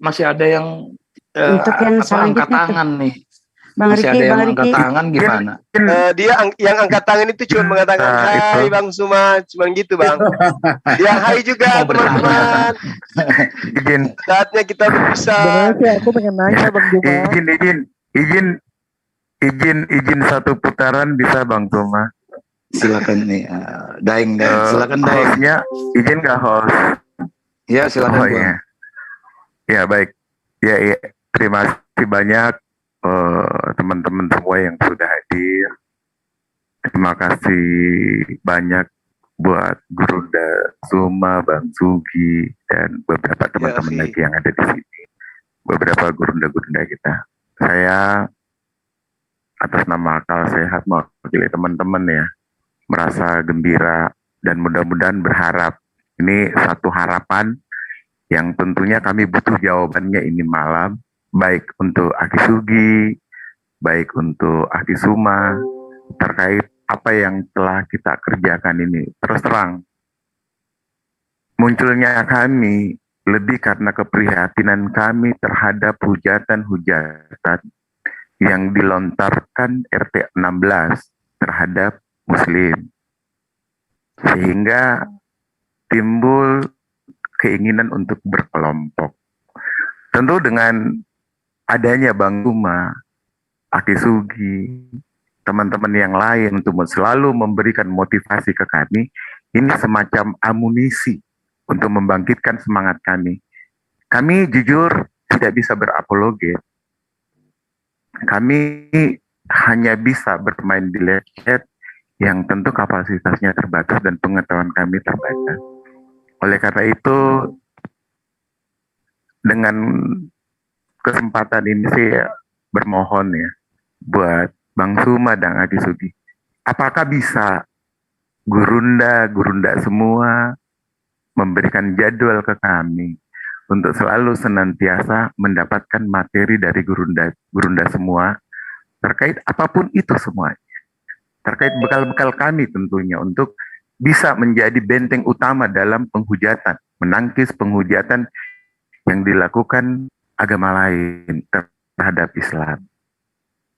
masih ada yang untuk yang angkat tangan nih. Bang Masih Riki, ada yang Bang angkat Riki. tangan gimana? Dia yang angkat tangan itu cuma mengatakan hai Bang Zuma, cuma gitu Bang. Dia hai juga teman-teman. Saatnya kita berpisah. Aku pengen nanya Bang Juma. Izin satu putaran bisa Bang Zuma. Silakan nih, Daeng. Silakan Daeng. Hostnya izin nggak host? Ya, silakan Oh Bang. iya, ya baik. Ya, ya. Terima kasih banyak teman-teman semua yang sudah hadir. Terima kasih banyak buat Gurunda Suma, Bang Sugi, dan beberapa teman-teman lagi yang ada di sini. Beberapa gurunda-gurunda kita. Saya atas nama Akal Sehat mewakili teman-teman ya, merasa gembira dan mudah-mudahan berharap. Ini satu harapan yang tentunya kami butuh jawabannya ini malam, baik untuk Aki Sugi, baik untuk Aki Suma, terkait apa yang telah kita kerjakan ini. Terus terang, munculnya kami lebih karena keprihatinan kami terhadap hujatan-hujatan yang dilontarkan RT 16 terhadap Muslim. Sehingga timbul keinginan untuk berkelompok. Tentu dengan adanya Bang Uma, Aki Sugi, teman-teman yang lain untuk selalu memberikan motivasi ke kami, ini semacam amunisi untuk membangkitkan semangat kami. Kami jujur tidak bisa berapologet. Kami hanya bisa bermain di live chat yang tentu kapasitasnya terbatas dan pengetahuan kami terbatas. Oleh karena itu, dengan kesempatan ini saya bermohon ya, buat Bang Suma dan Aki Sugi, apakah bisa gurunda semua memberikan jadwal ke kami untuk selalu senantiasa mendapatkan materi dari gurunda semua terkait apapun itu semua, terkait bekal-bekal kami tentunya untuk bisa menjadi benteng utama dalam penghujatan, menangkis penghujatan yang dilakukan agama lain terhadap Islam.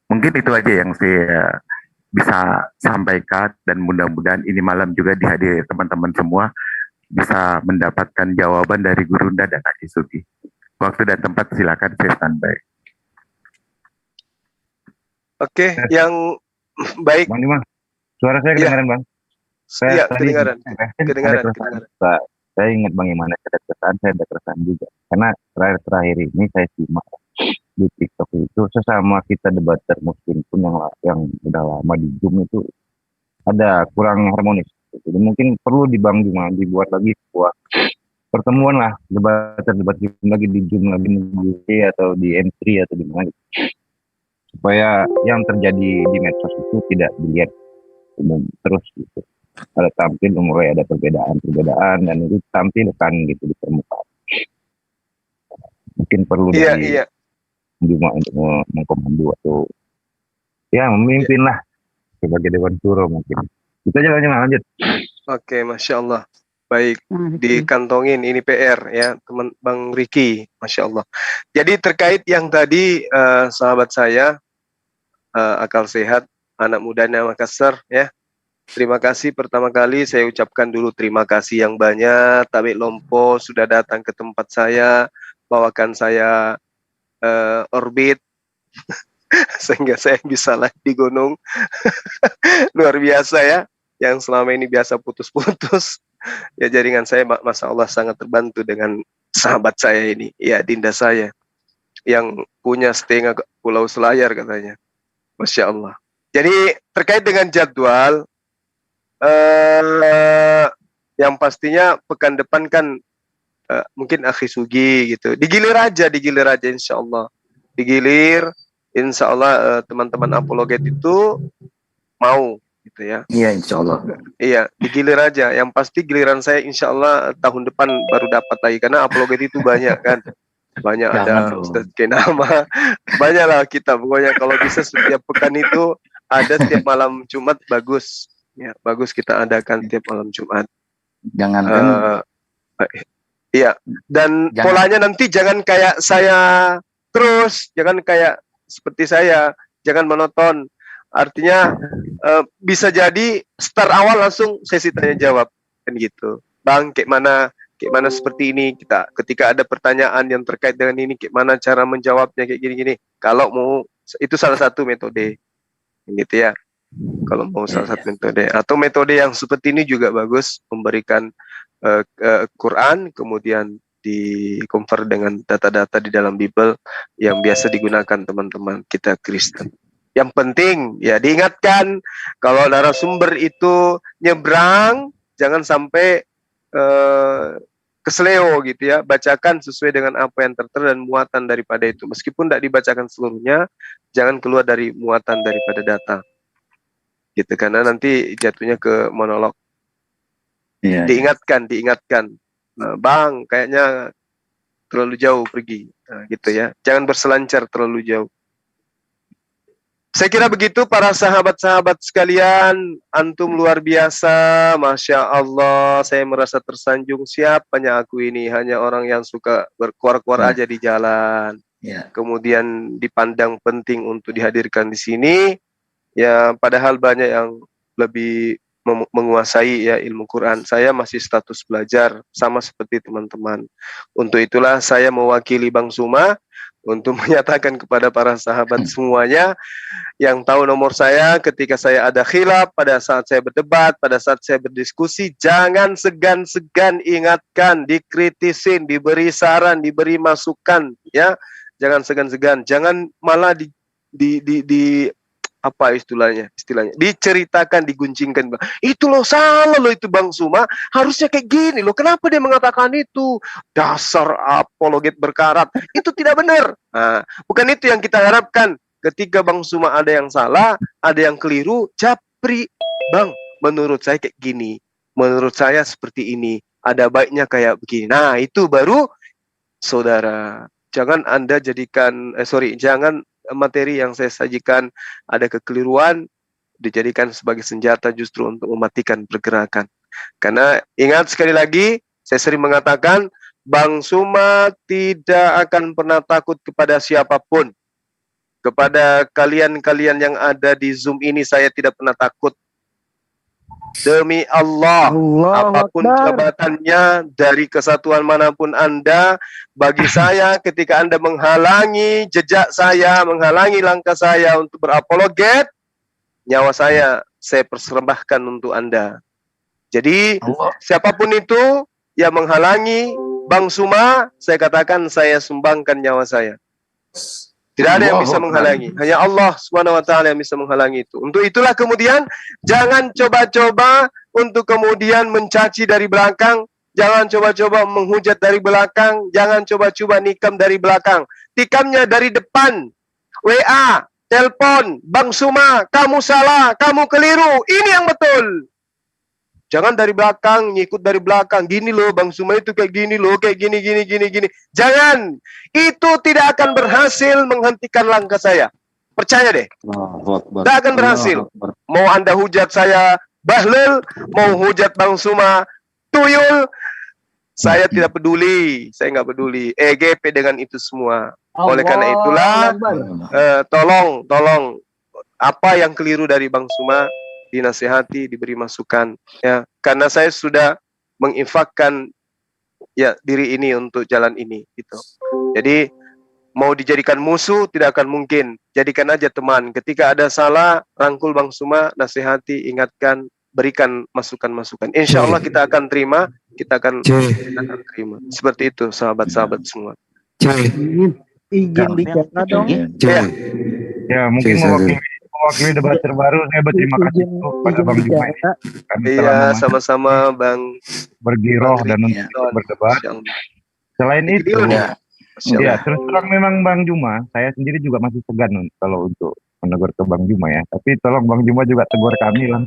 Mungkin itu aja yang saya bisa sampaikan dan mudah-mudahan ini malam juga dihadiri teman-teman semua bisa mendapatkan jawaban dari Gurunda dan Aki Sugi. Waktu dan tempat silakan, saya standby. Oke, yang baik. Bang Dimas, suara saya kedengaran Bang? Iya, kedengaran. Saya ingat bagaimana saya ada keresahan juga. Karena terakhir ini saya simak di TikTok itu sesama kita debater Muslim pun yang udah lama di Zoom itu ada kurang harmonis. Jadi mungkin perlu dibuat lagi sebuah pertemuan lah, debat lagi di Zoom lagi di atau di M3 atau di mana gitu. Supaya yang terjadi di medsos itu tidak dilihat umum terus gitu. Ada tampil mulai ada perbedaan dan itu tampilkan gitu di permukaan. Mungkin perlu dari Juma untuk mengkomando atau ya memimpin lah sebagai Dewan Syuro mungkin. Kita lanjut. Oke, Masya Allah. Baik, dikantongin ini PR ya teman Bang Riki, Masya Allah. Jadi terkait yang tadi sahabat saya Akal Sehat, anak mudanya Makassar ya. Terima kasih pertama kali saya ucapkan dulu terima kasih yang banyak. Tabik Lompo sudah datang ke tempat saya, bawakan saya orbit sehingga saya bisa live di gunung. Luar biasa ya, yang selama ini biasa putus-putus. Ya jaringan saya Masya Allah sangat terbantu dengan sahabat saya ini, ya Dinda saya yang punya setengah pulau Selayar katanya. Masya Allah. Jadi terkait dengan jadwal, yang pastinya pekan depan kan mungkin Akhi Sugi gitu. Digilir aja insya Allah. Digilir, insya Allah teman-teman apologet itu mau gitu ya. Iya insya Allah. Iya, digilir aja. Yang pasti giliran saya insya Allah tahun depan baru dapat lagi. Karena apologet itu banyak kan. Banyak ada Ustaz Kenama. Banyak lah kita. Pokoknya kalau bisa setiap pekan itu ada setiap malam Jumat bagus. Ya, bagus kita adakan tiap malam Jumat. Jangan iya, dan polanya nanti jangan kayak saya terus, jangan kayak seperti saya, jangan monoton. Artinya bisa jadi start awal langsung sesi tanya jawab kan gitu. Bang, kayak mana seperti ini, kita ketika ada pertanyaan yang terkait dengan ini, kayak mana cara menjawabnya kayak gini-gini. Kalau mau itu salah satu metode. Gitu ya. Kalau mau salah satu metode atau metode yang seperti ini juga bagus, memberikan Quran, kemudian di-convert dengan data-data di dalam Bible yang biasa digunakan teman-teman kita Kristen. Yang penting ya diingatkan kalau narasumber itu nyebrang, jangan sampai kesleo gitu ya. Bacakan sesuai dengan apa yang tertera dan muatan daripada itu. Meskipun tidak dibacakan seluruhnya, jangan keluar dari muatan daripada data. Gitu, karena nanti jatuhnya ke monolog. Diingatkan. Bang, kayaknya terlalu jauh pergi. Nah, gitu ya. Jangan berselancar terlalu jauh. Saya kira begitu para sahabat-sahabat sekalian, antum luar biasa, Masya Allah, saya merasa tersanjung, siapanya aku ini, hanya orang yang suka berkuar-kuar aja di jalan, kemudian dipandang penting untuk dihadirkan di sini, ya padahal banyak yang lebih menguasai ya ilmu Quran. Saya masih status belajar, sama seperti teman-teman. Untuk itulah saya mewakili Bang Suma, untuk menyatakan kepada para sahabat semuanya yang tahu nomor saya ketika saya ada khilaf, pada saat saya berdebat, pada saat saya berdiskusi, jangan segan-segan ingatkan, dikritisin, diberi saran, diberi masukan, ya. Jangan segan-segan, jangan malah apa istilahnya diceritakan, diguncingkan, itu loh salah loh itu Bang Suma, harusnya kayak gini loh, kenapa dia mengatakan itu, dasar apologet berkarat, itu tidak benar. Nah, bukan itu yang kita harapkan. Ketika Bang Suma ada yang salah, ada yang keliru, japri, Bang, menurut saya kayak gini, menurut saya seperti ini, ada baiknya kayak begini. Nah, itu baru saudara. Jangan Anda jadikan jangan materi yang saya sajikan ada kekeliruan dijadikan sebagai senjata justru untuk mematikan pergerakan. Karena ingat sekali lagi, saya sering mengatakan Bang Suma tidak akan pernah takut kepada siapapun. Kepada kalian-kalian yang ada di Zoom ini saya tidak pernah takut. Demi Allah, apapun jabatannya dari kesatuan manapun Anda, bagi saya ketika Anda menghalangi jejak saya, menghalangi langkah saya untuk berapologet, nyawa saya persembahkan untuk Anda. Jadi siapapun itu yang menghalangi Bang Suma, saya katakan saya sumbangkan nyawa saya. Tidak ada yang bisa menghalangi. Hanya Allah SWT yang bisa menghalangi itu. Untuk itulah kemudian jangan coba-coba untuk kemudian mencaci dari belakang. Jangan coba-coba menghujat dari belakang. Jangan coba-coba nikam dari belakang. Tikamnya dari depan. WA, telepon, Bang Suma, kamu salah, kamu keliru. Ini yang betul. Jangan dari belakang, ngikut dari belakang. Gini loh, Bang Suma itu kayak gini loh, kayak gini. Jangan. Itu tidak akan berhasil menghentikan langkah saya. Percaya deh. Tidak akan berhasil. Mau Anda hujat saya Bahlul, mau hujat Bang Suma Tuyul, saya tidak peduli. Saya nggak peduli. EGP dengan itu semua. Oleh karena itulah, tolong. Apa yang keliru dari Bang Suma, dinasihati, diberi masukan, ya, karena saya sudah menginfakkan ya diri ini untuk jalan ini, gitu. Jadi mau dijadikan musuh tidak akan mungkin, jadikan aja teman. Ketika ada salah, rangkul Bang Suma, nasihati, ingatkan, berikan masukan-masukan. Insya Allah kita akan terima, kita akan terima. Seperti itu, sahabat-sahabat semua. Izin bicara dong. Ya, mungkin mewakili debat terbaru, saya berterima kasih kepada Bang Juma ini. Iya, sama-sama Bang bergiroh dan untuk berdebat. Selain itu, ya terus terang memang Bang Juma, saya sendiri juga masih segan kalau untuk menegur ke Bang Juma ya. Tapi tolong Bang Juma juga tegur kami lah,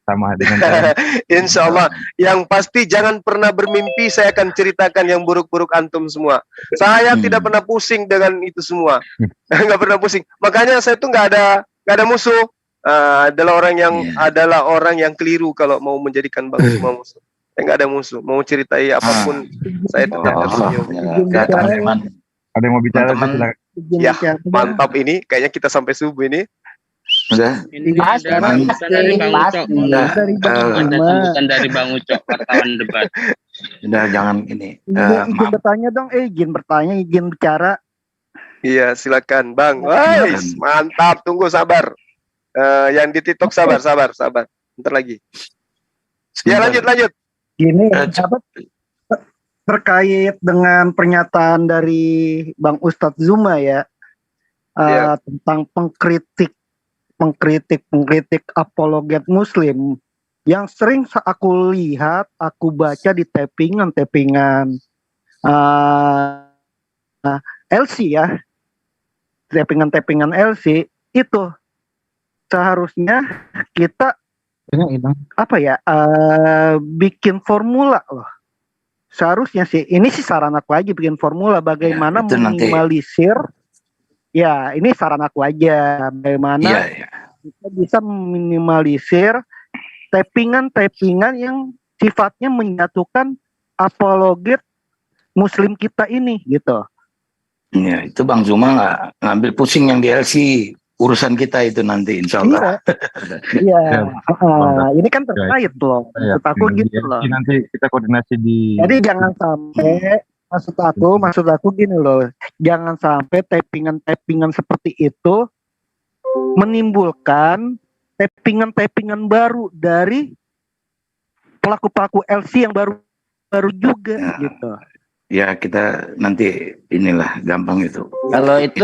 sama dengan saya. Insya Allah. Yang pasti jangan pernah bermimpi saya akan ceritakan yang buruk-buruk antum semua. Saya tidak pernah pusing dengan itu semua. Nggak pernah pusing. Makanya saya tuh nggak ada musuh. Adalah orang yang keliru kalau mau menjadikan Bang Suma musuh. Nggak ada musuh. Mau ceritai apapun, saya tetap tersenyum. Ada yang mau bicara? Ya, mantap ini. Kayaknya kita sampai subuh ini. Sudah. Dari Bang Ucok. Bukan dari Bang Ucok, wartawan debat. Sudah, jangan ini. Izin bertanya dong, izin bertanya, izin bicara. Iya, silakan Bang. Wah, mantap. Tunggu, sabar. Yang di TikTok sabar. Bentar lagi. Ya, lanjut. Gini, apa terkait dengan pernyataan dari Bang Ustadz Zuma ya, tentang pengkritik apologet Muslim yang sering aku lihat, aku baca di tappingan LC ya, tappingan LC itu seharusnya kita bikin formula loh. Seharusnya sih, ini sih saran aku aja bikin formula bagaimana meminimalisir. Ya, ini saran aku aja bagaimana kita bisa meminimalisir tappingan yang sifatnya menyatukan apologet Muslim kita ini gitu. Ya, itu Bang Zuma nggak ngambil pusing yang di LC, urusan kita itu nanti insya Allah. Iya, ini kan terkait loh. Maksud aku gitu loh. Nanti kita koordinasi di. Jadi jangan sampai maksud aku gini loh, jangan sampai tappingan seperti itu menimbulkan tappingan baru dari pelaku LC yang baru juga gitu. Ya kita nanti inilah gampang itu. Kalau itu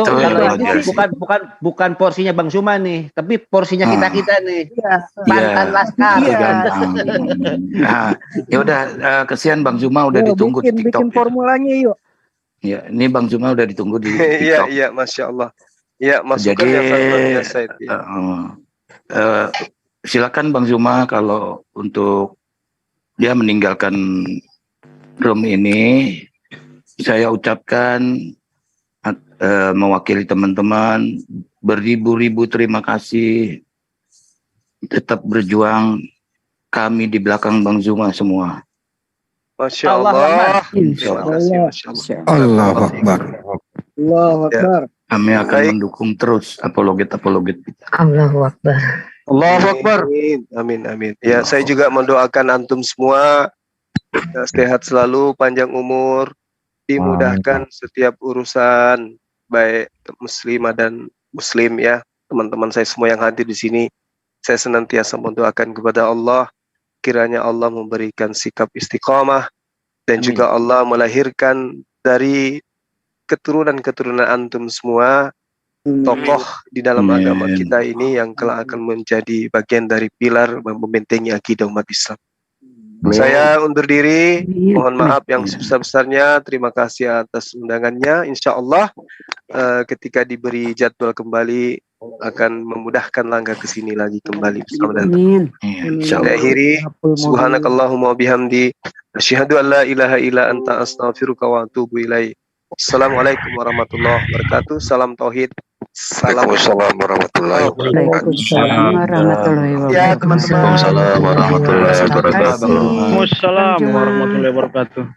bukan porsinya Bang Zuma nih, tapi porsinya kita nih. Mantan laskar. Nah, ya udah kesian Bang Zuma udah ditunggu di TikTok. Bikin formulanya yuk. Ya, ini Bang Zuma udah ditunggu di TikTok. Iya, Masya Allah. Ya, masukan yang sangat luar biasa itu. Silakan Bang Zuma kalau untuk dia meninggalkan room ini, saya ucapkan mewakili teman-teman beribu-ribu terima kasih. Tetap berjuang, kami di belakang Bang Zuma semua. Masya Allah. Terima kasih, Masya Allah. Allahu Akbar. Allahu Akbar. Kami akan mendukung terus apologet kita. Allahu Akbar. Allahu Akbar. Amin. Ya, saya juga mendoakan antum semua sehat selalu, panjang umur, dimudahkan setiap urusan baik muslimah dan muslim ya. Teman-teman saya semua yang hadir di sini, saya senantiasa mendoakan kepada Allah kiranya Allah memberikan sikap istiqamah dan juga Allah melahirkan dari keturunan antum semua tokoh di dalam agama kita ini yang kelak akan menjadi bagian dari pilar membentengi akidah umat Islam. Saya undur diri, mohon maaf yang sebesar-besarnya, terima kasih atas undangannya. Insya Allah ketika diberi jadwal kembali akan memudahkan langkah ke sini lagi kembali. Amin. Akhiri, subhanakallahumma bihamdi, asyhadu an la ilaha illa anta astaghfiruka wa atubu ilaik. Assalamualaikum warahmatullahi wabarakatuh. Salam tauhid. Assalamualaikum warahmatullahi wabarakatuh. Ya teman-teman. Waalaikumsalam warahmatullahi wabarakatuh.